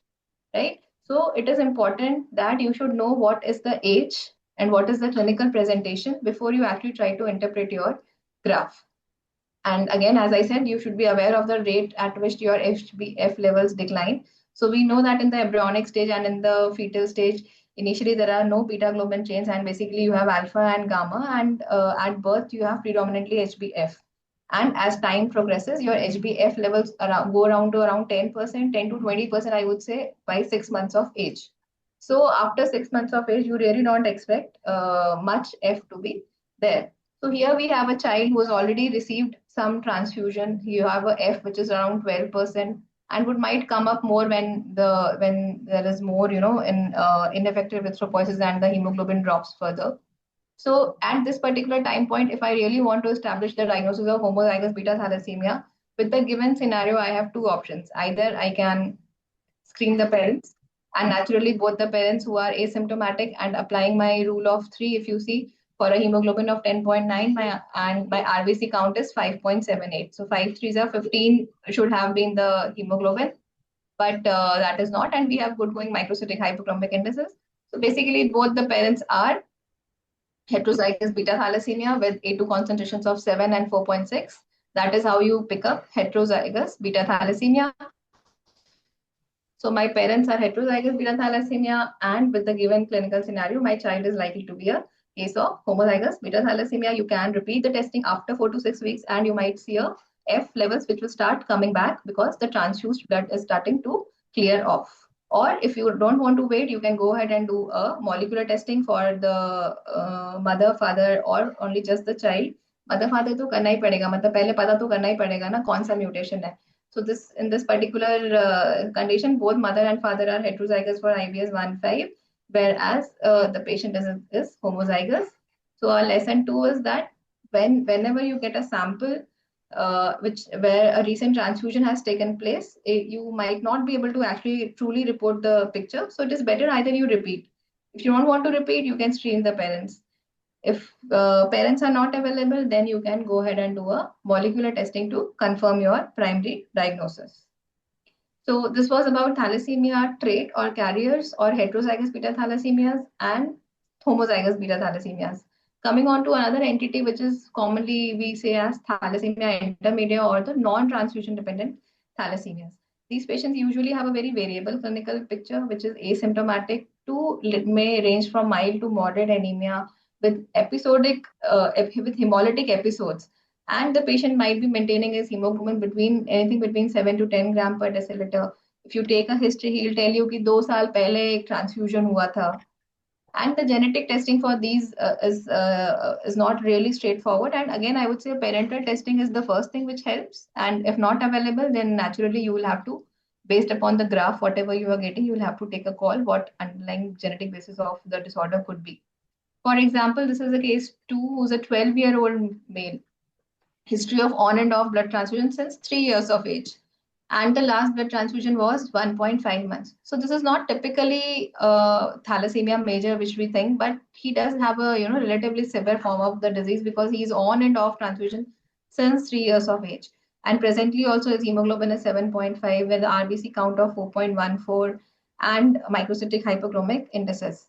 Speaker 1: right? So it is important that you should know what is the age and what is the clinical presentation before you actually try to interpret your graph. And again, as I said, you should be aware of the rate at which your HbF levels decline. So we know that in the embryonic stage and in the fetal stage, initially there are no beta globin chains, and basically you have alpha and gamma, and at birth you have predominantly HbF. And as time progresses, your HbF levels go around to around 10%, 10 to 20%, I would say, by 6 months of age. So after 6 months of age, you really don't expect much F to be there. So here we have a child who has already received some transfusion. You have a F which is around 12% and would might come up more when there is more, ineffective erythropoiesis and the hemoglobin drops further. So at this particular time point, if I really want to establish the diagnosis of homozygous beta thalassemia, with the given scenario, I have two options. Either I can screen the parents, and naturally both the parents who are asymptomatic, and applying my rule of three, if you see, for a hemoglobin of 10.9, my RBC count is 5.78. So 5 threes are 15 should have been the hemoglobin, but that is not, and we have good going microcytic hypochromic indices. So basically both the parents are heterozygous beta thalassemia with A2 concentrations of 7 and 4.6. That is how you pick up heterozygous beta thalassemia. So my parents are heterozygous beta thalassemia, and with the given clinical scenario, my child is likely to be a case of homozygous beta thalassemia. You can repeat the testing after 4 to 6 weeks, and you might see a F levels which will start coming back because the transfused blood is starting to clear off. Or if you don't want to wait, you can go ahead and do a molecular testing for the mother, father, or only just the child. Mother, father तो करना ही पड़ेगा, मतलब पहले पता तो करना ही पड़ेगा ना कौन सा म्यूटेशन है. So this in this particular condition, both mother and father are heterozygous for IBS 1.5, whereas the patient is homozygous. So our lesson 2 is that whenever you get a sample where a recent transfusion has taken place, you might not be able to actually truly report the picture. So it is better either you repeat. If you don't want to repeat, you can screen the parents. If parents are not available, then you can go ahead and do a molecular testing to confirm your primary diagnosis. So this was about thalassemia trait or carriers or heterozygous beta thalassemias and homozygous beta thalassemias. Coming on to another entity, which is commonly we say as thalassemia intermedia or the non-transfusion dependent thalassemias. These patients usually have a very variable clinical picture, which is asymptomatic to may range from mild to moderate anemia with episodic with hemolytic episodes, and the patient might be maintaining his hemoglobin between anything between 7 to 10 gram per deciliter. If you take a history, he'll tell you कि 2 साल पहले एक transfusion हुआ था. And the genetic testing for these is not really straightforward. And again, I would say parental testing is the first thing which helps. And if not available, then naturally you will have to, based upon the graph, whatever you are getting, you will have to take a call what underlying genetic basis of the disorder could be. For example, this is a case 2 who's a 12-year-old male. History of on and off blood transfusion since 3 years of age. and the last blood transfusion was 1.5 months. So this is not typically thalassemia major, which we think, but he does have a relatively severe form of the disease because he is on and off transfusion since 3 years of age. And presently also his hemoglobin is 7.5 with the RBC count of 4.14 and microcytic hypochromic indices.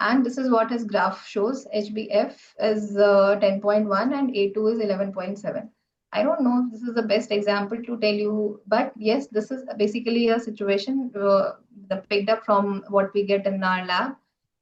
Speaker 1: And this is what his graph shows. HbF is 10.1 and A2 is 11.7. I don't know if this is the best example to tell you, but yes, this is basically a situation that picked up from what we get in our lab.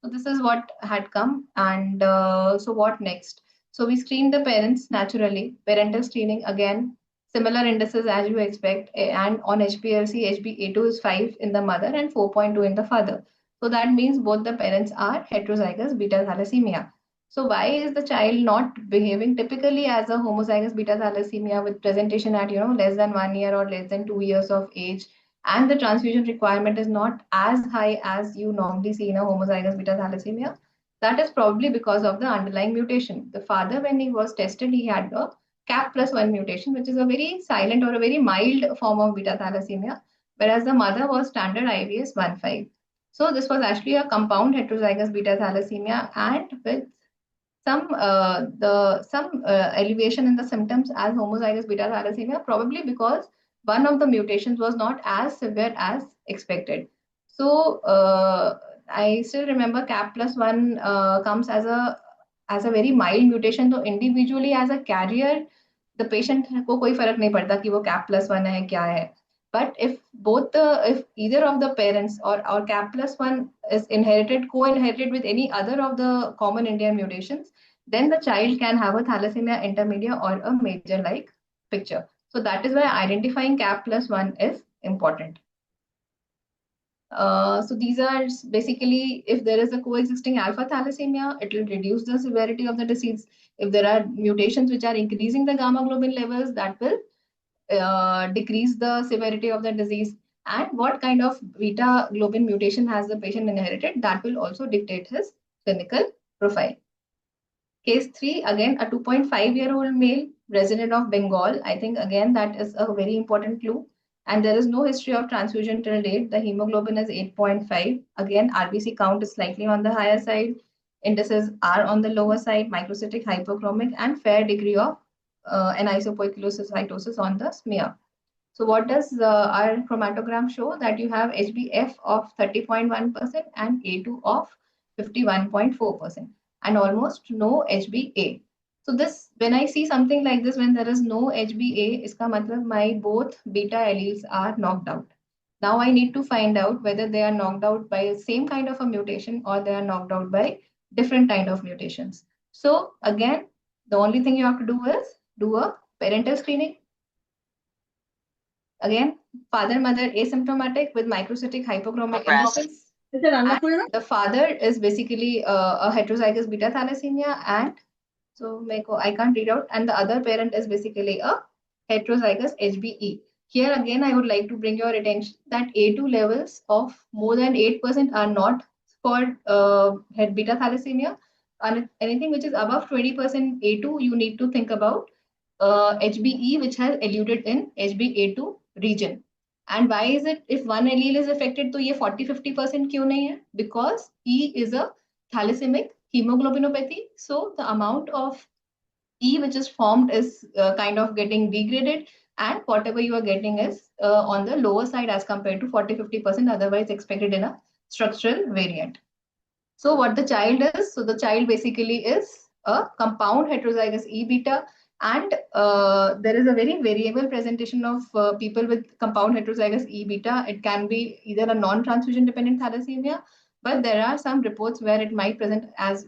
Speaker 1: So this is what had come, and so what next? So we screened the parents naturally. Parental screening again, similar indices as you expect, and on HPLC, HbA2 is 5 in the mother and 4.2 in the father. So that means both the parents are heterozygous beta thalassemia. So why is the child not behaving typically as a homozygous beta thalassemia with presentation at less than 1 year or less than 2 years of age, and the transfusion requirement is not as high as you normally see in a homozygous beta thalassemia? That is probably because of the underlying mutation. The father, when he was tested, he had a CAP+1 mutation, which is a very silent or a very mild form of beta thalassemia, whereas the mother was standard IVS 1.5. So this was actually a compound heterozygous beta thalassemia and with some elevation in the symptoms as homozygous beta thalassemia, probably because one of the mutations was not as severe as expected. So I still remember CAP+1 comes as a very mild mutation. So individually as a carrier, the patient को कोई फर्क नहीं पड़ता कि वो CAP+1 है क्या है. But if either of the parents or CAP+1 is inherited, co-inherited with any other of the common Indian mutations, then the child can have a thalassemia intermedia or a major like picture. So that is why identifying CAP+1 is important. So these are basically, if there is a coexisting alpha thalassemia, it will reduce the severity of the disease. If there are mutations which are increasing the gamma globin levels, that will decrease the severity of the disease. And what kind of beta globin mutation has the patient inherited, that will also dictate his clinical profile. Case 3, again, a 2.5-year-old male resident of Bengal. I think, again, that is a very important clue. And there is no history of transfusion till date. The hemoglobin is 8.5. Again, RBC count is slightly on the higher side. Indices are on the lower side, microcytic hypochromic, and fair degree of anisopoikilocytosis on the smear. So what does our chromatogram show? That you have HbF of 30.1% and A2 of 51.4% and almost no HbA. So this, when I see something like this, when there is no HbA, iska matlab my both beta alleles are knocked out. Now I need to find out whether they are knocked out by the same kind of a mutation or they are knocked out by different kind of mutations. So again, the only thing you have to do is do a parental screening. Again, father, mother asymptomatic with microcytic hypochromic indices. The father is basically a heterozygous beta thalassemia, and so I can't read out. And the other parent is basically a heterozygous HbE. Here again, I would like to bring your attention that A2 levels of more than 8% are not for head beta thalassemia. And anything which is above 20% A2, you need to think about HbE, which has eluded in HbA2 region. And why is it if one allele is affected, तो ये 40-50% क्यों नहीं है? Because E is a thalassemia hemoglobinopathy. So the amount of E which is formed is kind of getting degraded, and whatever you are getting is on the lower side as compared to 40-50% otherwise expected in a structural variant. So what the child is, so the child basically is a compound heterozygous E beta, and there is a very variable presentation of people with compound heterozygous E beta. It can be either a non-transfusion dependent thalassemia, but there are some reports where it might present as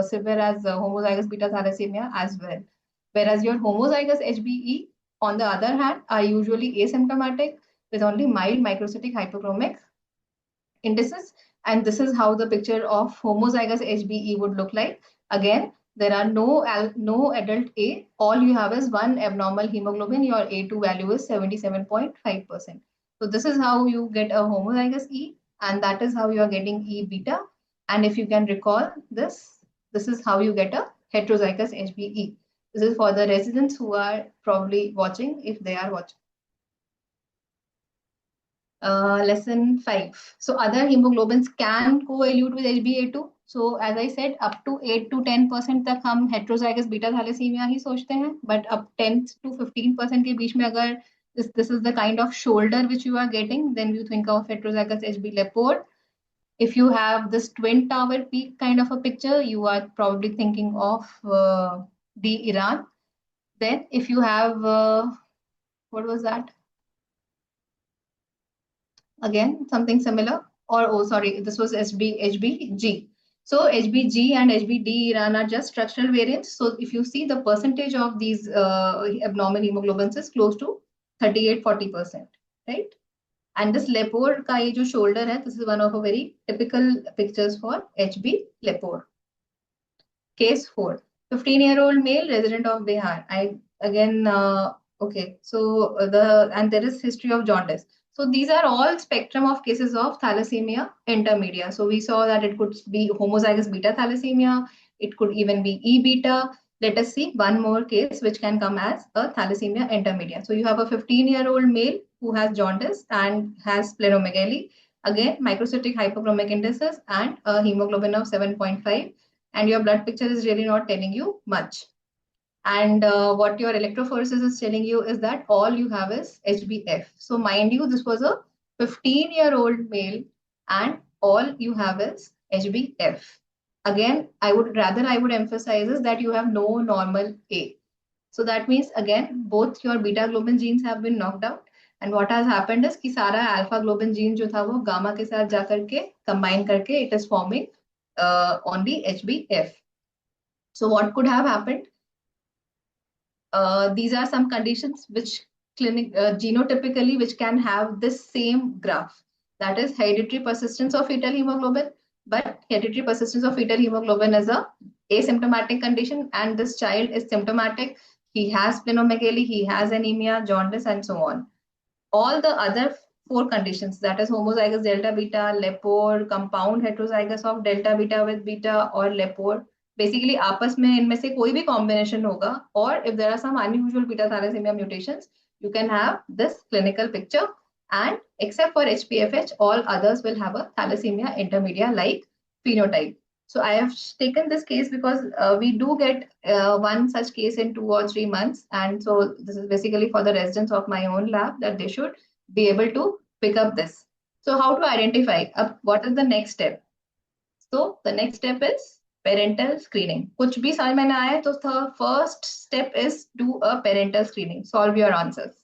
Speaker 1: severe as homozygous beta thalassemia as well. Whereas your homozygous HbE, on the other hand, are usually asymptomatic with only mild microcytic hypochromic indices. And this is how the picture of homozygous HbE would look like. Again, there are no adult A. All you have is one abnormal hemoglobin. Your A2 value is 77.5%. So this is how you get a homozygous E, and that is how you are getting E beta. And if you can recall this is how you get a heterozygous HbE. This is for the residents who are probably watching, if they are watching. Lesson 5. So other hemoglobins can co-elute with HbA2. So as I said, up to 8 to 10% तक हम heterozygous beta thalassemia ही सोचते हैं, but up 10 to 15% के बीच में अगर this is the kind of shoulder which you are getting, then you think of heterozygous HB leopard. If you have this twin tower peak kind of a picture, you are probably thinking of the Iran. Then if you have what was that? Again, something similar. Or, oh, sorry, this was HBG. So HBG and HBD Iran are just structural variants. So if you see the percentage of these abnormal hemoglobins is close to 38-40%, right? And this leopard का ये जो shoulder है, this is one of a very typical pictures for HB leopard. Case 4, 15-year-old male resident of Bihar. Okay, so and there is history of jaundice. So these are all spectrum of cases of thalassemia intermedia. So we saw that it could be homozygous beta thalassemia. It could even be E beta. Let us see one more case which can come as a thalassemia intermedia. So you have a 15-year-old male who has jaundice and has splenomegaly. Again, microcytic hypochromic indices and a hemoglobin of 7.5. And your blood picture is really not telling you much. And what your electrophoresis is telling you is that all you have is HbF. So mind you, this was a 15-year-old male and all you have is HbF. Again, I would emphasize is that you have no normal A. So that means again, both your beta globin genes have been knocked out. And what has happened is कि सारा alpha globin gene जो था वो gamma के साथ जा करके combine करके it is forming only HbF. So what could have happened? These are some conditions which genotypically which can have this same graph. That is hereditary persistence of fetal hemoglobin. But hereditary persistence of fetal hemoglobin is a asymptomatic condition, and this child is symptomatic. He has splenomegaly, he has anemia, jaundice, and so on. All the other 4 conditions, that is homozygous delta beta, leopard, compound heterozygous of delta beta with beta, or leopard, basically आपस में इनमें से कोई भी combination होगा, or if there are some unusual beta thalassemia mutations, you can have this clinical picture, and except for HPFH, all others will have a thalassemia intermedia like phenotype. So I have taken this case because we do get one such case in 2 or 3 months. And so this is basically for the residents of my own lab that they should be able to pick up this. So how to identify? What is the next step? So the next step is parental screening. कुछ भी समझ में ना आए तो the first step is do a parental screening. Solve your answers.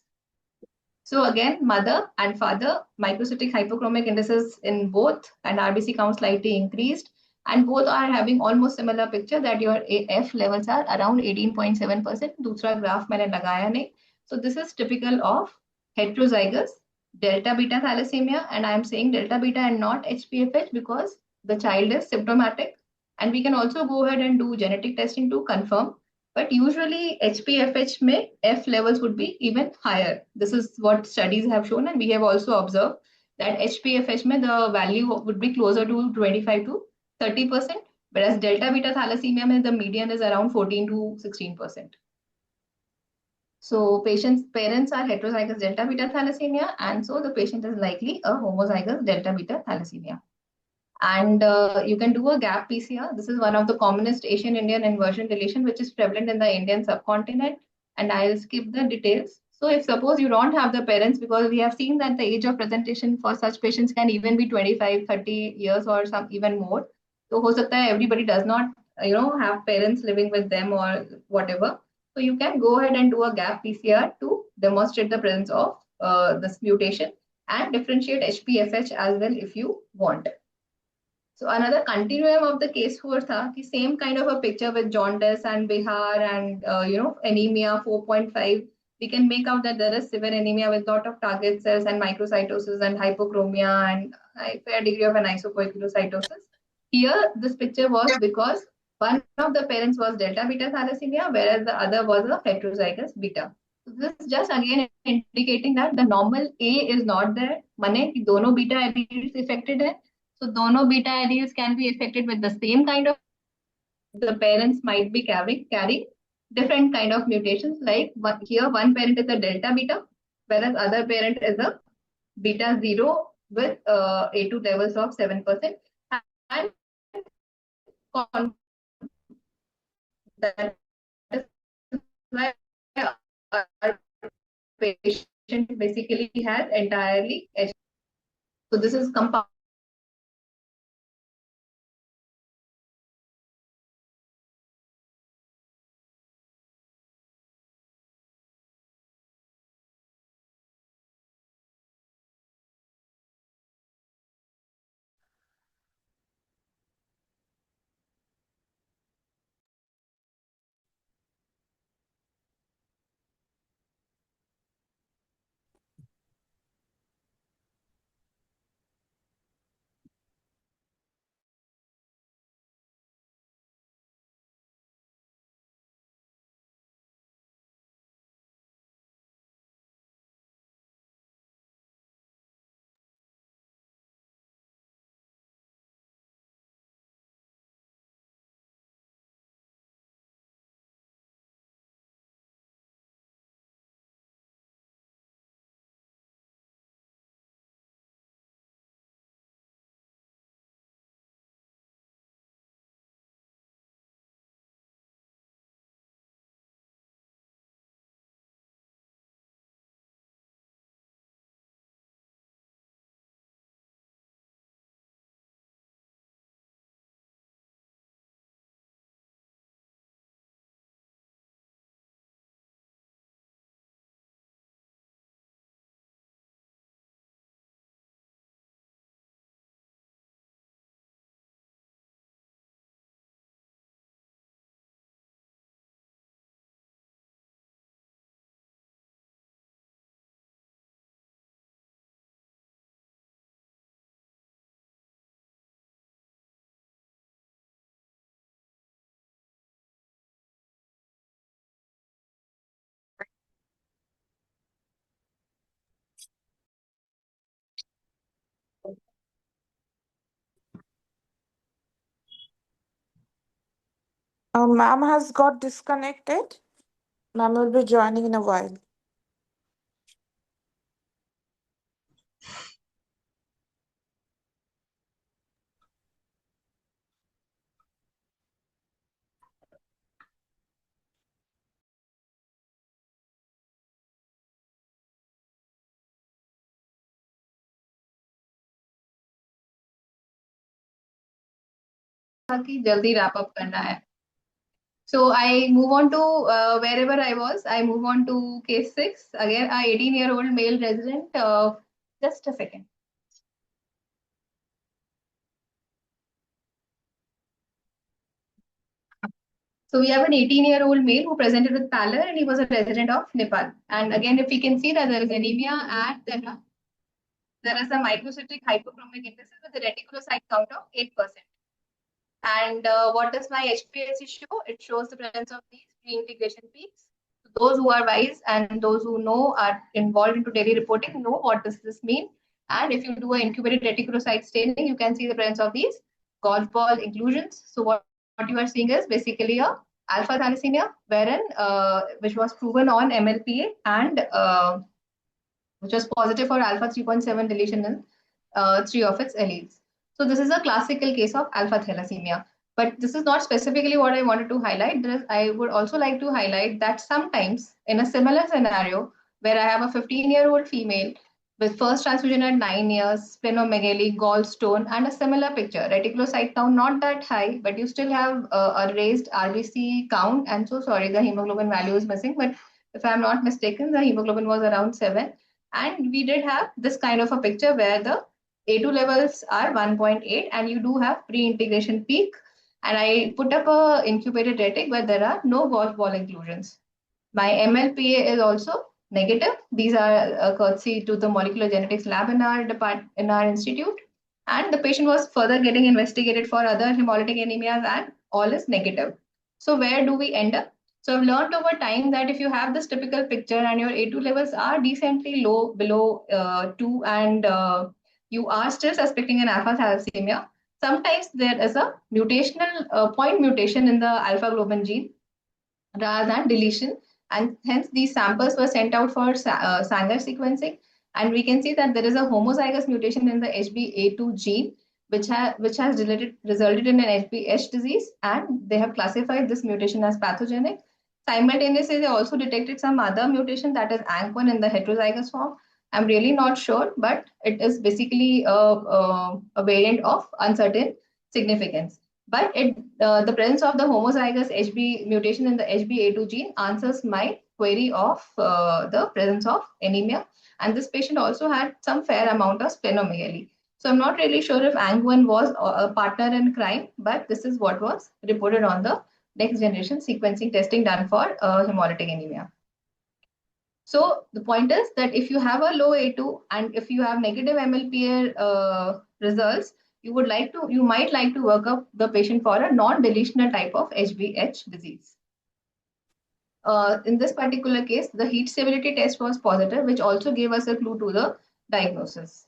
Speaker 1: So again, mother and father, microcytic hypochromic indices in both and RBC count slightly increased. And both are having almost similar picture that your AF levels are around 18.7%. दूसरा graph मैंने लगाया नहीं. So this is typical of heterozygous delta beta thalassemia, and I am saying delta beta and not HPFH because the child is symptomatic. And we can also go ahead and do genetic testing to confirm. But usually HPFH में F levels would be even higher. This is what studies have shown, and we have also observed that HPFH में the value would be closer to 25 to 30%, whereas delta beta thalassemia में the median is around 14 to 16%. So parents are heterozygous delta beta thalassemia, and so the patient is likely a homozygous delta beta thalassemia. And you can do a gap PCR. This is one of the commonest Asian Indian inversion deletion which is prevalent in the Indian subcontinent, and I'll skip the details. So if suppose you don't have the parents, because we have seen that the age of presentation for such patients can even be 25, 30 years or some even more. So ho sakta hai everybody does not have parents living with them or whatever. So you can go ahead and do a gap PCR to demonstrate the presence of this mutation and differentiate HPFH as well if you want. So another continuum of the case 4 था कि same kind of a picture with jaundice and Bihar and anemia 4.5. We can make out that there is severe anemia with lot of target cells and microcytosis and hypochromia and a fair degree of anisocoagulophytosis. Here, this picture was because one of the parents was delta beta thalassemia, whereas the other was a heterozygous beta. So this is just again indicating that the normal A is not there. माने कि दोनों beta alleles affected है. So dono beta alleles can be affected with the same kind of, the parents might be carrying different kind of mutations. Like here, one parent is a delta beta, whereas other parent is a beta 0 with A2 levels of 7%. And that is why our patient basically has entirely HBT. So this is compound.
Speaker 2: Ma'am has got disconnected. Ma'am will be joining in a while.
Speaker 1: कि जल्दी wrap up करना है. So I move on to wherever I was. I move on to case 6. Again, a 18-year-old male resident. Just a second. So we have an 18-year-old male who presented with pallor, and he was a resident of Nepal. And again, if we can see that there is anemia and there is a microcytic hypochromic indices with a reticulocyte count of 8%. And what does my HPLC show? It shows the presence of these reintegration peaks. Those who are wise and those who know are involved into daily reporting know what does this mean. And if you do an incubated reticulocyte staining, you can see the presence of these golf ball inclusions. So what you are seeing is basically a alpha thalassemia, wherein which was proven on MLPA and which was positive for alpha 3.7 deletion in 3 of its alleles. So this is a classical case of alpha thalassemia. But this is not specifically what I wanted to highlight. I would also like to highlight that sometimes in a similar scenario where I have a 15-year-old female with first transfusion at 9 years, splenomegaly, gallstone, and a similar picture. Reticulocyte count not that high, but you still have a raised RBC count. And so sorry, the hemoglobin value is missing. But if I'm not mistaken, the hemoglobin was around 7. And we did have this kind of a picture where the A2 levels are 1.8 and you do have pre-integration peak. And I put up a incubated retic where there are no golf ball inclusions. My MLPA is also negative. These are courtesy to the molecular genetics lab in our institute. And the patient was further getting investigated for other hemolytic anemias and all is negative. So where do we end up? So I've learned over time that if you have this typical picture and your A2 levels are decently low, below 2, and you are still suspecting an alpha thalassemia, sometimes there is a mutational point mutation in the alpha globin gene rather than deletion. And hence these samples were sent out for Sanger sequencing. And we can see that there is a homozygous mutation in the HBA2 gene, which has resulted in an HBH disease, and they have classified this mutation as pathogenic. Simultaneously, they also detected some other mutation, that is ANK1 in the heterozygous form. I'm really not sure, but it is basically a variant of uncertain significance. But the presence of the homozygous HB mutation in the HBA2 gene answers my query of the presence of anemia. And this patient also had some fair amount of splenomegaly. So I'm not really sure if ANG1 was a partner in crime, but this is what was reported on the next generation sequencing testing done for hemolytic anemia. So the point is that if you have a low A2 and if you have negative MLPA results, you might like to work up the patient for a non-deletional type of HBH disease. In this particular case, the heat stability test was positive, which also gave us a clue to the diagnosis.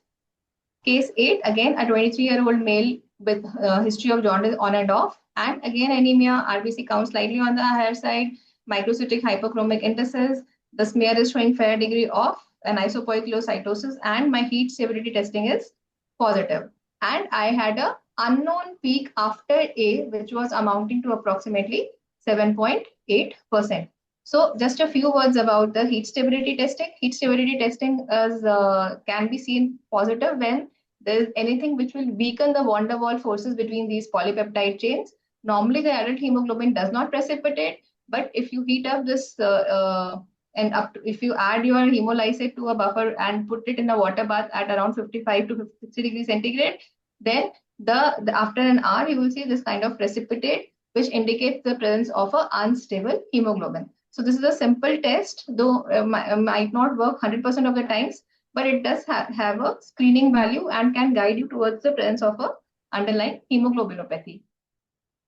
Speaker 1: Case 8, again, a 23-year-old male with history of jaundice on and off, and again anemia, RBC count slightly on the higher side, microcytic hyperchromic indices. The smear is showing fair degree of an isopoikilocytosis, and my heat stability testing is positive. And I had a unknown peak after A, which was amounting to approximately 7.8%. So just a few words about the heat stability testing. Heat stability testing can be seen positive when there is anything which will weaken the van der Waals forces between these polypeptide chains. Normally, the adult hemoglobin does not precipitate, but if you heat up this if you add your hemolysate to a buffer and put it in a water bath at around 55 to 60 degrees centigrade, then after an hour you will see this kind of precipitate, which indicates the presence of an unstable hemoglobin. So this is a simple test, though might not work 100% of the times, but it does have a screening value and can guide you towards the presence of a underlying hemoglobinopathy.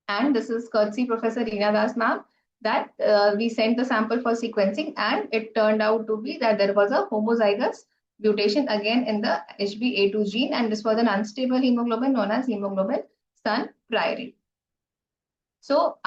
Speaker 1: And this is courtesy Professor Reena Das ma'am, that we sent the sample for sequencing, and it turned out to be that there was a homozygous mutation again in the HBA2 gene, and this was an unstable hemoglobin known as hemoglobin Sun priori. So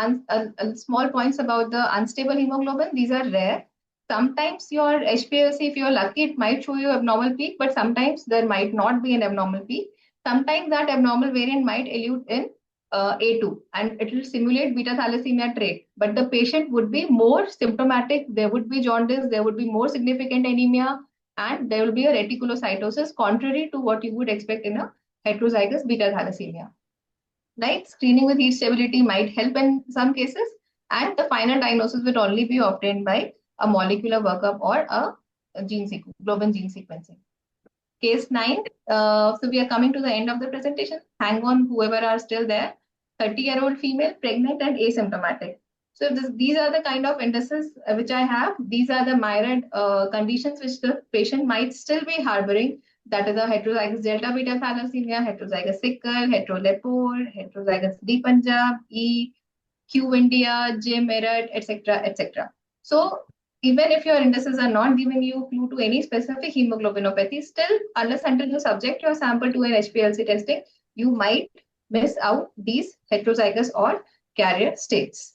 Speaker 1: small points about the unstable hemoglobin, these are rare. Sometimes your HPLC, if you're lucky, it might show you abnormal peak, but sometimes there might not be an abnormal peak. Sometimes that abnormal variant might elude in A2 and it will simulate beta thalassemia trait, but the patient would be more symptomatic. There would be jaundice, there would be more significant anemia, and there will be a reticulocytosis, contrary to what you would expect in a heterozygous beta thalassemia. Right? Screening with heat stability might help in some cases, and the final diagnosis will only be obtained by a molecular workup or a globin gene sequencing. Case 9. So we are coming to the end of the presentation. Hang on, whoever are still there. 30-year-old female, pregnant and asymptomatic. So these are the kind of indices which I have. These are the myriad conditions which the patient might still be harboring. That is a heterozygous delta beta thalassemia, heterozygous sickle, heterolipid, heterozygous D Punjab, E, Q India, J Merit, etc., etc. So even if your indices are not giving you clue to any specific hemoglobinopathy, still, unless until you subject your sample to an HPLC testing, you might miss out these heterozygous or carrier states.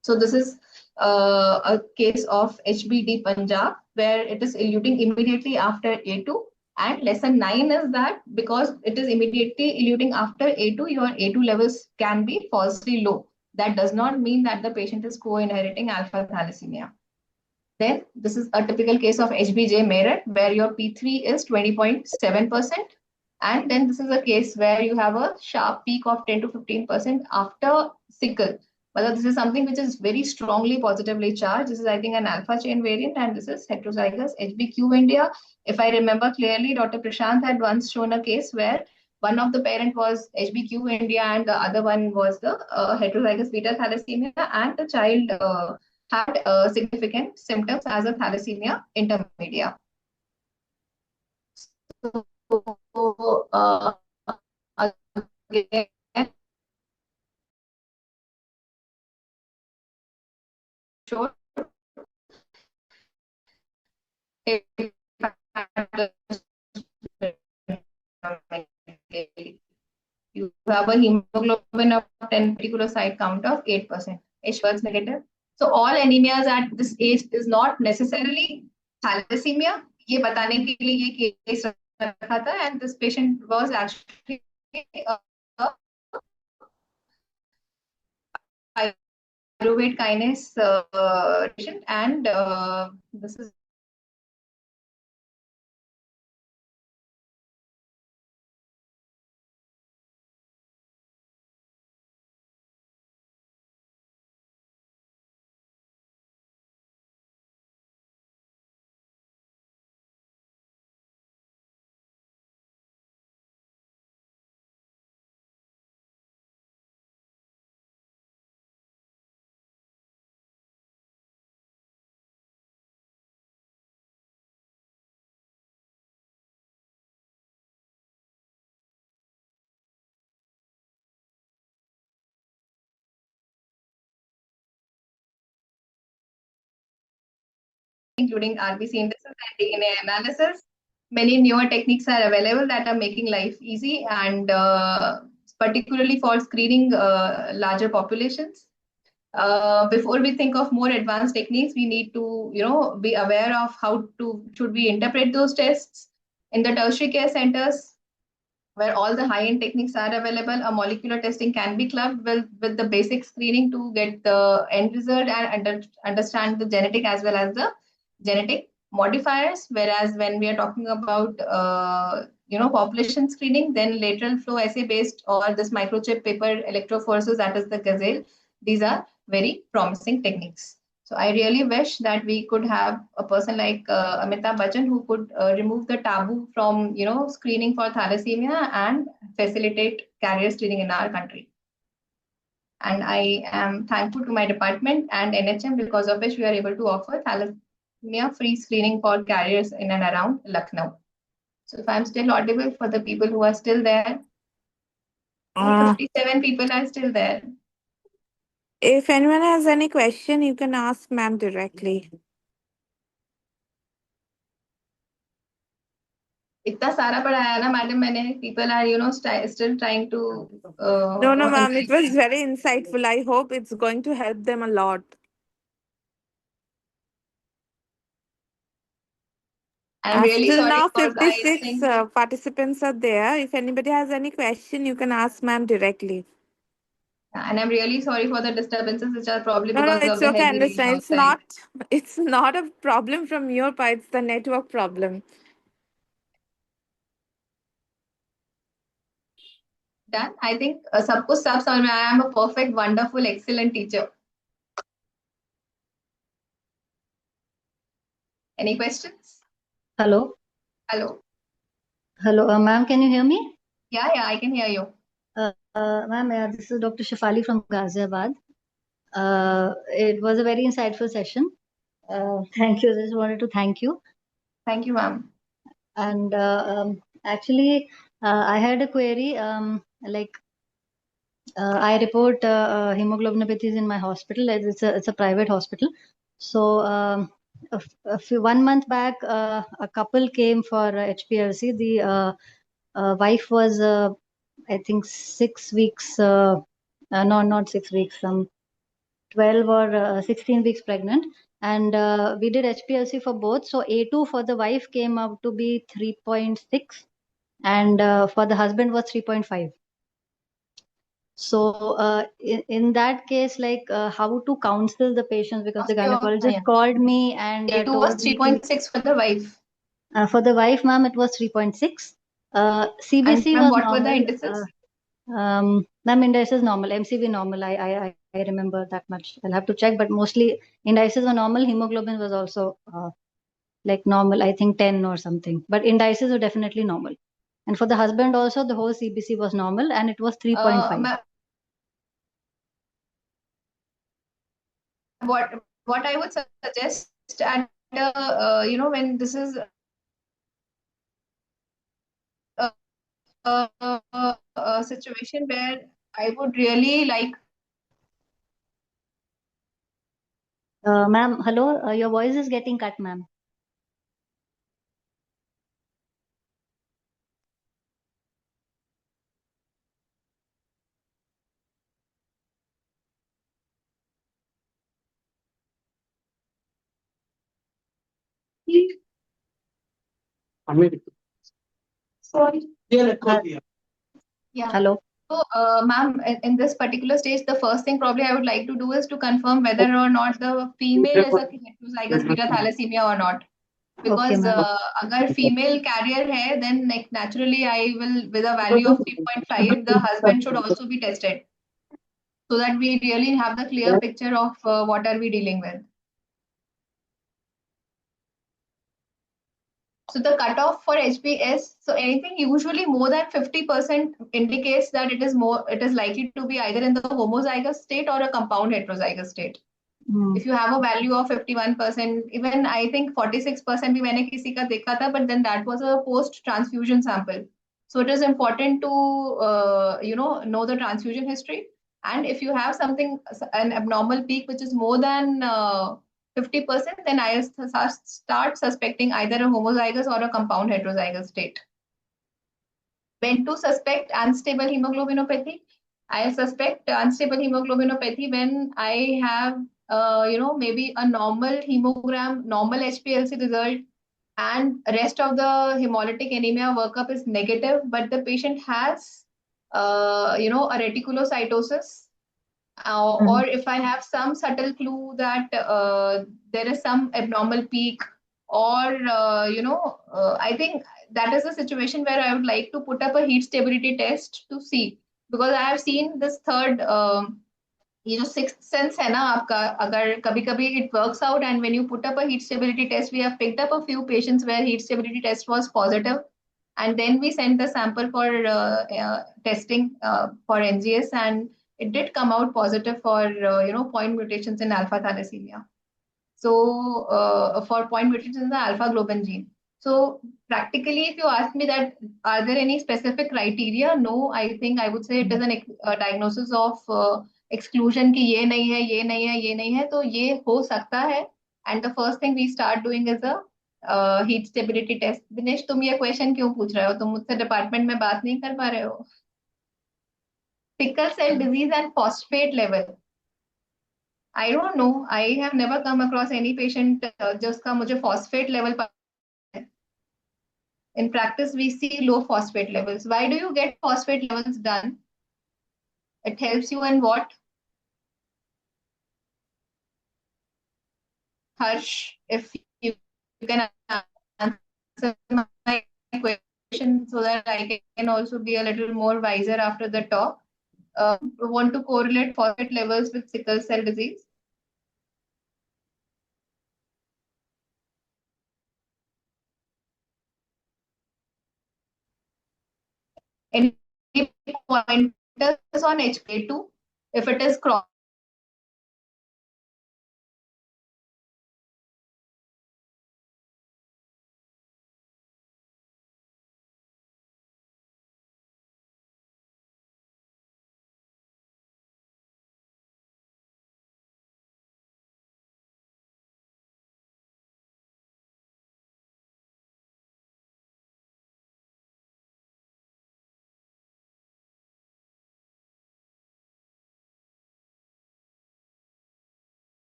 Speaker 1: So this is a case of HBD Punjab, where it is eluting immediately after A2. And lesson 9 is that because it is immediately eluting after A2, your A2 levels can be falsely low. That does not mean that the patient is co-inheriting alpha thalassemia. Then this is a typical case of HBJ Merit, where your P3 is 20.7%. And then this is a case where you have a sharp peak of 10 to 15% after sickle. But this is something which is very strongly positively charged. This is, I think, an alpha chain variant, and this is heterozygous HBQ India. If I remember clearly, Dr. Prashant had once shown a case where one of the parent was HBQ India and the other one was the heterozygous beta thalassemia, and the child had significant symptoms as a thalassemia intermedia. So, again, sure. You have a hemoglobin of 10 reticulocyte count of 8%. H was negative. So all anemias at this age is not necessarily thalassemia. ये बताने के लिए ये case रखा था, and this patient was actually pyruvate kinase patient, and this is including RBC indices and DNA analysis. Many newer techniques are available that are making life easy, and particularly for screening larger populations. Before we think of more advanced techniques, we need to, be aware of how to should we interpret those tests in the tertiary care centers where all the high-end techniques are available. A molecular testing can be clubbed with the basic screening to get the end result and understand the genetic as well as the genetic modifiers. Whereas when we are talking about population screening, then lateral flow assay based or this microchip paper electrophoresis, that is the gazelle, these are very promising techniques. So I really wish that we could have a person like Amitabh Bachchan who could remove the taboo from screening for thalassemia and facilitate carrier screening in our country. And I am thankful to my department and NHM, because of which we are able to offer thalassemia free screening for carriers in and around Lucknow. So if I'm still audible for the people who are still there, 57 people are still there.
Speaker 2: If anyone has any question, you can ask ma'am directly.
Speaker 1: इतना सारा पढ़ाया ना madam मैंने, people are still trying to
Speaker 2: No, ma'am, it was very insightful. I hope it's going to help them a lot.
Speaker 1: I'm really
Speaker 2: Till
Speaker 1: sorry
Speaker 2: now,
Speaker 1: for
Speaker 2: 56 participants are there. If anybody has any question, you can ask ma'am directly.
Speaker 1: and I'm really sorry for the disturbances which are probably
Speaker 2: No,
Speaker 1: because of
Speaker 2: it's
Speaker 1: the
Speaker 2: okay. I
Speaker 1: heavy rain
Speaker 2: understand.
Speaker 1: outside.
Speaker 2: It's not a problem from your part. It's the network problem.
Speaker 1: Done. I think सब कुछ सब समझ में आया. I am a perfect, wonderful, excellent teacher. Any questions?
Speaker 4: Hello.
Speaker 1: Hello.
Speaker 4: Hello, ma'am, can you hear me?
Speaker 1: Yeah, I can hear you.
Speaker 4: Ma'am, this is Dr. Shafali from Ghaziabad. It was a very insightful session. Thank you. Just wanted to thank you.
Speaker 1: Thank you, ma'am.
Speaker 4: And actually, I had a query. I report hemoglobinopathies in my hospital. It's a private hospital. So one month back, a couple came for HPLC. The wife was, I think, 6 weeks. No, not 6 weeks. 12 or 16 weeks pregnant, and we did HPLC for both. So A2 for the wife came out to be 3.6, and for the husband was 3.5. So in that case, how to counsel the patients, because the gynecologist called me and
Speaker 1: A2
Speaker 4: told
Speaker 1: was 3.6 for the wife.
Speaker 4: For the wife, ma'am, it was 3.6. CBC
Speaker 1: and
Speaker 4: was
Speaker 1: what
Speaker 4: normal.
Speaker 1: were the indices?
Speaker 4: Ma'am, indices normal, MCV normal. I remember that much. I'll have to check, but mostly indices were normal. Hemoglobin was also normal. I think 10 or something, but indices were definitely normal. And for the husband also, the whole CBC was normal, and it was 3.5.
Speaker 1: What I would suggest, and when this is a situation where I would really like.
Speaker 4: Ma'am, hello, your voice is getting cut, ma'am.
Speaker 1: Sorry. Yeah.
Speaker 4: Hello.
Speaker 1: So, ma'am, in this particular stage, the first thing probably I would like to do is to confirm whether or not the female is a heterozygous beta thalassemia or not.
Speaker 4: Okay,
Speaker 1: Because
Speaker 4: ma'am.
Speaker 1: अगर female carrier है, then like naturally I will, with a value of 3.5, the husband should also be tested, so that we really have the clear picture of what are we dealing with. So the cutoff for HBS, so anything usually more than 50% indicates that it is likely to be either in the homozygous state or a compound heterozygous state. If you have a value of 51%, even I think 46% भी मैंने किसी का देखा था, but then that was a post transfusion sample. So it is important to know the transfusion history. And if you have an abnormal peak which is more than 50%, then I start suspecting either a homozygous or a compound heterozygous state. When to suspect unstable hemoglobinopathy? I suspect unstable hemoglobinopathy when I have, maybe a normal hemogram, normal HPLC result, and rest of the hemolytic anemia workup is negative, but the patient has, a reticulocytosis. Or if I have some subtle clue that there is some abnormal peak, or I think that is a situation where I would like to put up a heat stability test to see, because I have seen this third, ये जो sixth sense है ना आपका, अगर कभी कभी it works out, and when you put up a heat stability test, we have picked up a few patients where heat stability test was positive, and then we sent the sample for testing for NGS, and it did come out positive for point mutations in alpha thalassemia. So for point mutations in the alpha globin gene. So practically, if you ask me that are there any specific criteria, no, I think I would say it is a diagnosis of exclusion कि ये नहीं है, ये नहीं है, ये नहीं है, तो ये हो सकता है. And the first thing we start doing is a heat stability test. Dinesh, तुम ये क्वेश्चन क्यों पूछ रहे हो? तुम मुझसे डिपार्टमेंट में बात नहीं कर पा रहे हो? Sickle cell disease and phosphate level. I don't know. I have never come across any patient जिसका मुझे phosphate level पता है. In practice, we see low phosphate levels. Why do you get phosphate levels done? It helps you in what? Harsh, if you can answer my question so that I can also be a little more wiser after the talk. Want to correlate phosphate levels with sickle cell disease? Any pointers on HPA2? If it is cross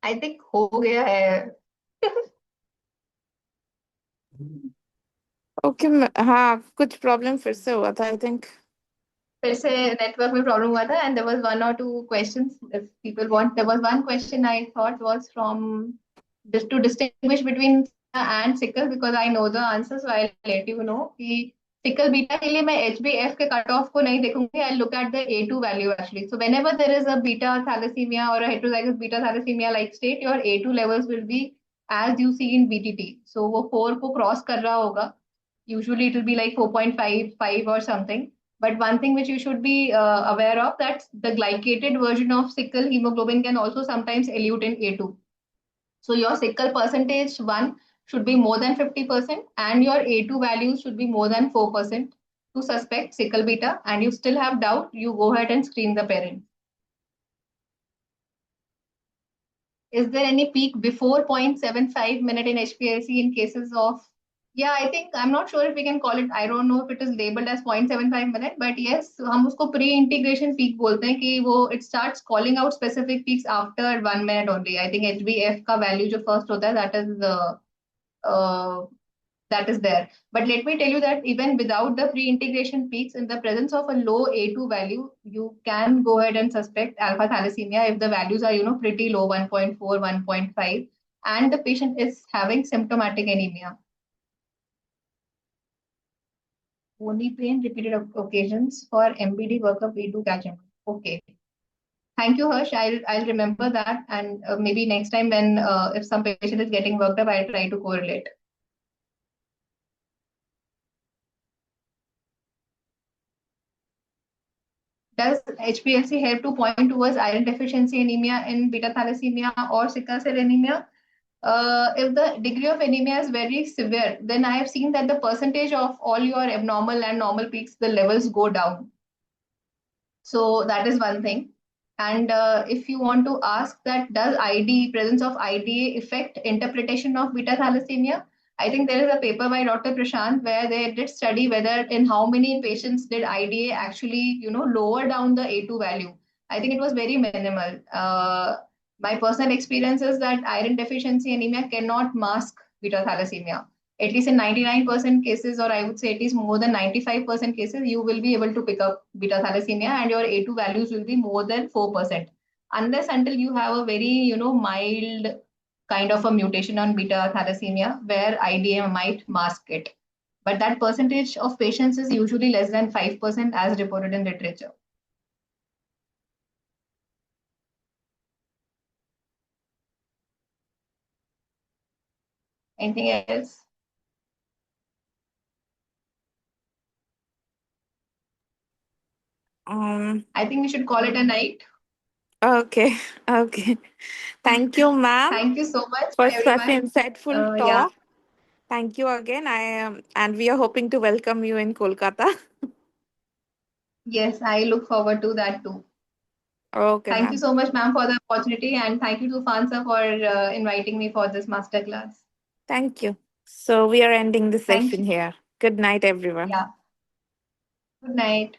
Speaker 1: I think हो गया है.
Speaker 2: Okay हाँ कुछ problem फिर से हुआ था I think.
Speaker 1: फिर से नेटवर्क में प्रॉब्लम हुआ था, and there was one or two questions if people want. There was one question I thought was from just to distinguish between and sickle, because I know the answer, so I'll let you know कि sickle beta के लिए मैं HbF के cut off को नहीं देखूंगी. I'll look at the A2 value actually. So whenever there is a beta thalassemia or a heterozygous beta thalassemia like state, your A2 levels will be as you see in BTT. So वो 4 को cross कर रहा होगा. Usually it will be like 4.55 or something. But one thing which you should be aware of, that the glycated version of sickle hemoglobin can also sometimes elute in A2. So your sickle percentage 1 should be more than 50%, and your A2 values should be more than 4% to suspect sickle beta, and you still have doubt, you go ahead and screen the parent. Is there any peak before 0.75 minute in HPLC in cases of Yeah, I think I'm not sure if we can call it. I don't know if it is labeled as 0.75 minute, but yes, हम उसको pre-integration peak बोलते हैं कि वो it starts calling out specific peaks after 1 minute only. I think HbF का value जो first होता है uh, that is there. But let me tell you that even without the pre-integration peaks, in the presence of a low A2 value, you can go ahead and suspect alpha thalassemia if the values are, pretty low, 1.4, 1.5, and the patient is having symptomatic anemia. Bony pain, repeated occasions for MBD workup, we do catch him. Okay. Thank you, Harsh. I'll remember that, and maybe next time when if some patient is getting worked up, I'll try to correlate. Does HPLC help to point towards iron deficiency anemia in beta thalassemia or sickle cell anemia? If the degree of anemia is very severe, then I have seen that the percentage of all your abnormal and normal peaks, the levels go down. So that is one thing. And if you want to ask that, does presence of IDA affect interpretation of beta thalassemia? I think there is a paper by Dr. Prashant where they did study whether in how many patients did IDA actually, lower down the A2 value. I think it was very minimal. My personal experience is that iron deficiency anemia cannot mask beta thalassemia. At least in 99% cases, or I would say at least more than 95% cases, you will be able to pick up beta thalassemia and your A2 values will be more than 4%. Unless until you have a very, mild kind of a mutation on beta thalassemia where IDA might mask it. But that percentage of patients is usually less than 5% as reported in literature. Anything else? I think we should call it a night.
Speaker 2: Okay. Okay. Thank you, ma'am,
Speaker 1: Thank you so much,
Speaker 2: for such
Speaker 1: everyone.
Speaker 2: insightful talk.
Speaker 1: Yeah.
Speaker 2: Thank you again. I am, and we are hoping to welcome you in Kolkata.
Speaker 1: Yes, I look forward to that too.
Speaker 2: Okay,
Speaker 1: Thank you
Speaker 2: ma'am.
Speaker 1: so much, ma'am, for the opportunity, and thank you to Fansa for inviting me for this masterclass.
Speaker 2: Thank you. So we are ending the
Speaker 1: Thank
Speaker 2: session
Speaker 1: you.
Speaker 2: here. Good night, everyone.
Speaker 1: Yeah. Good night.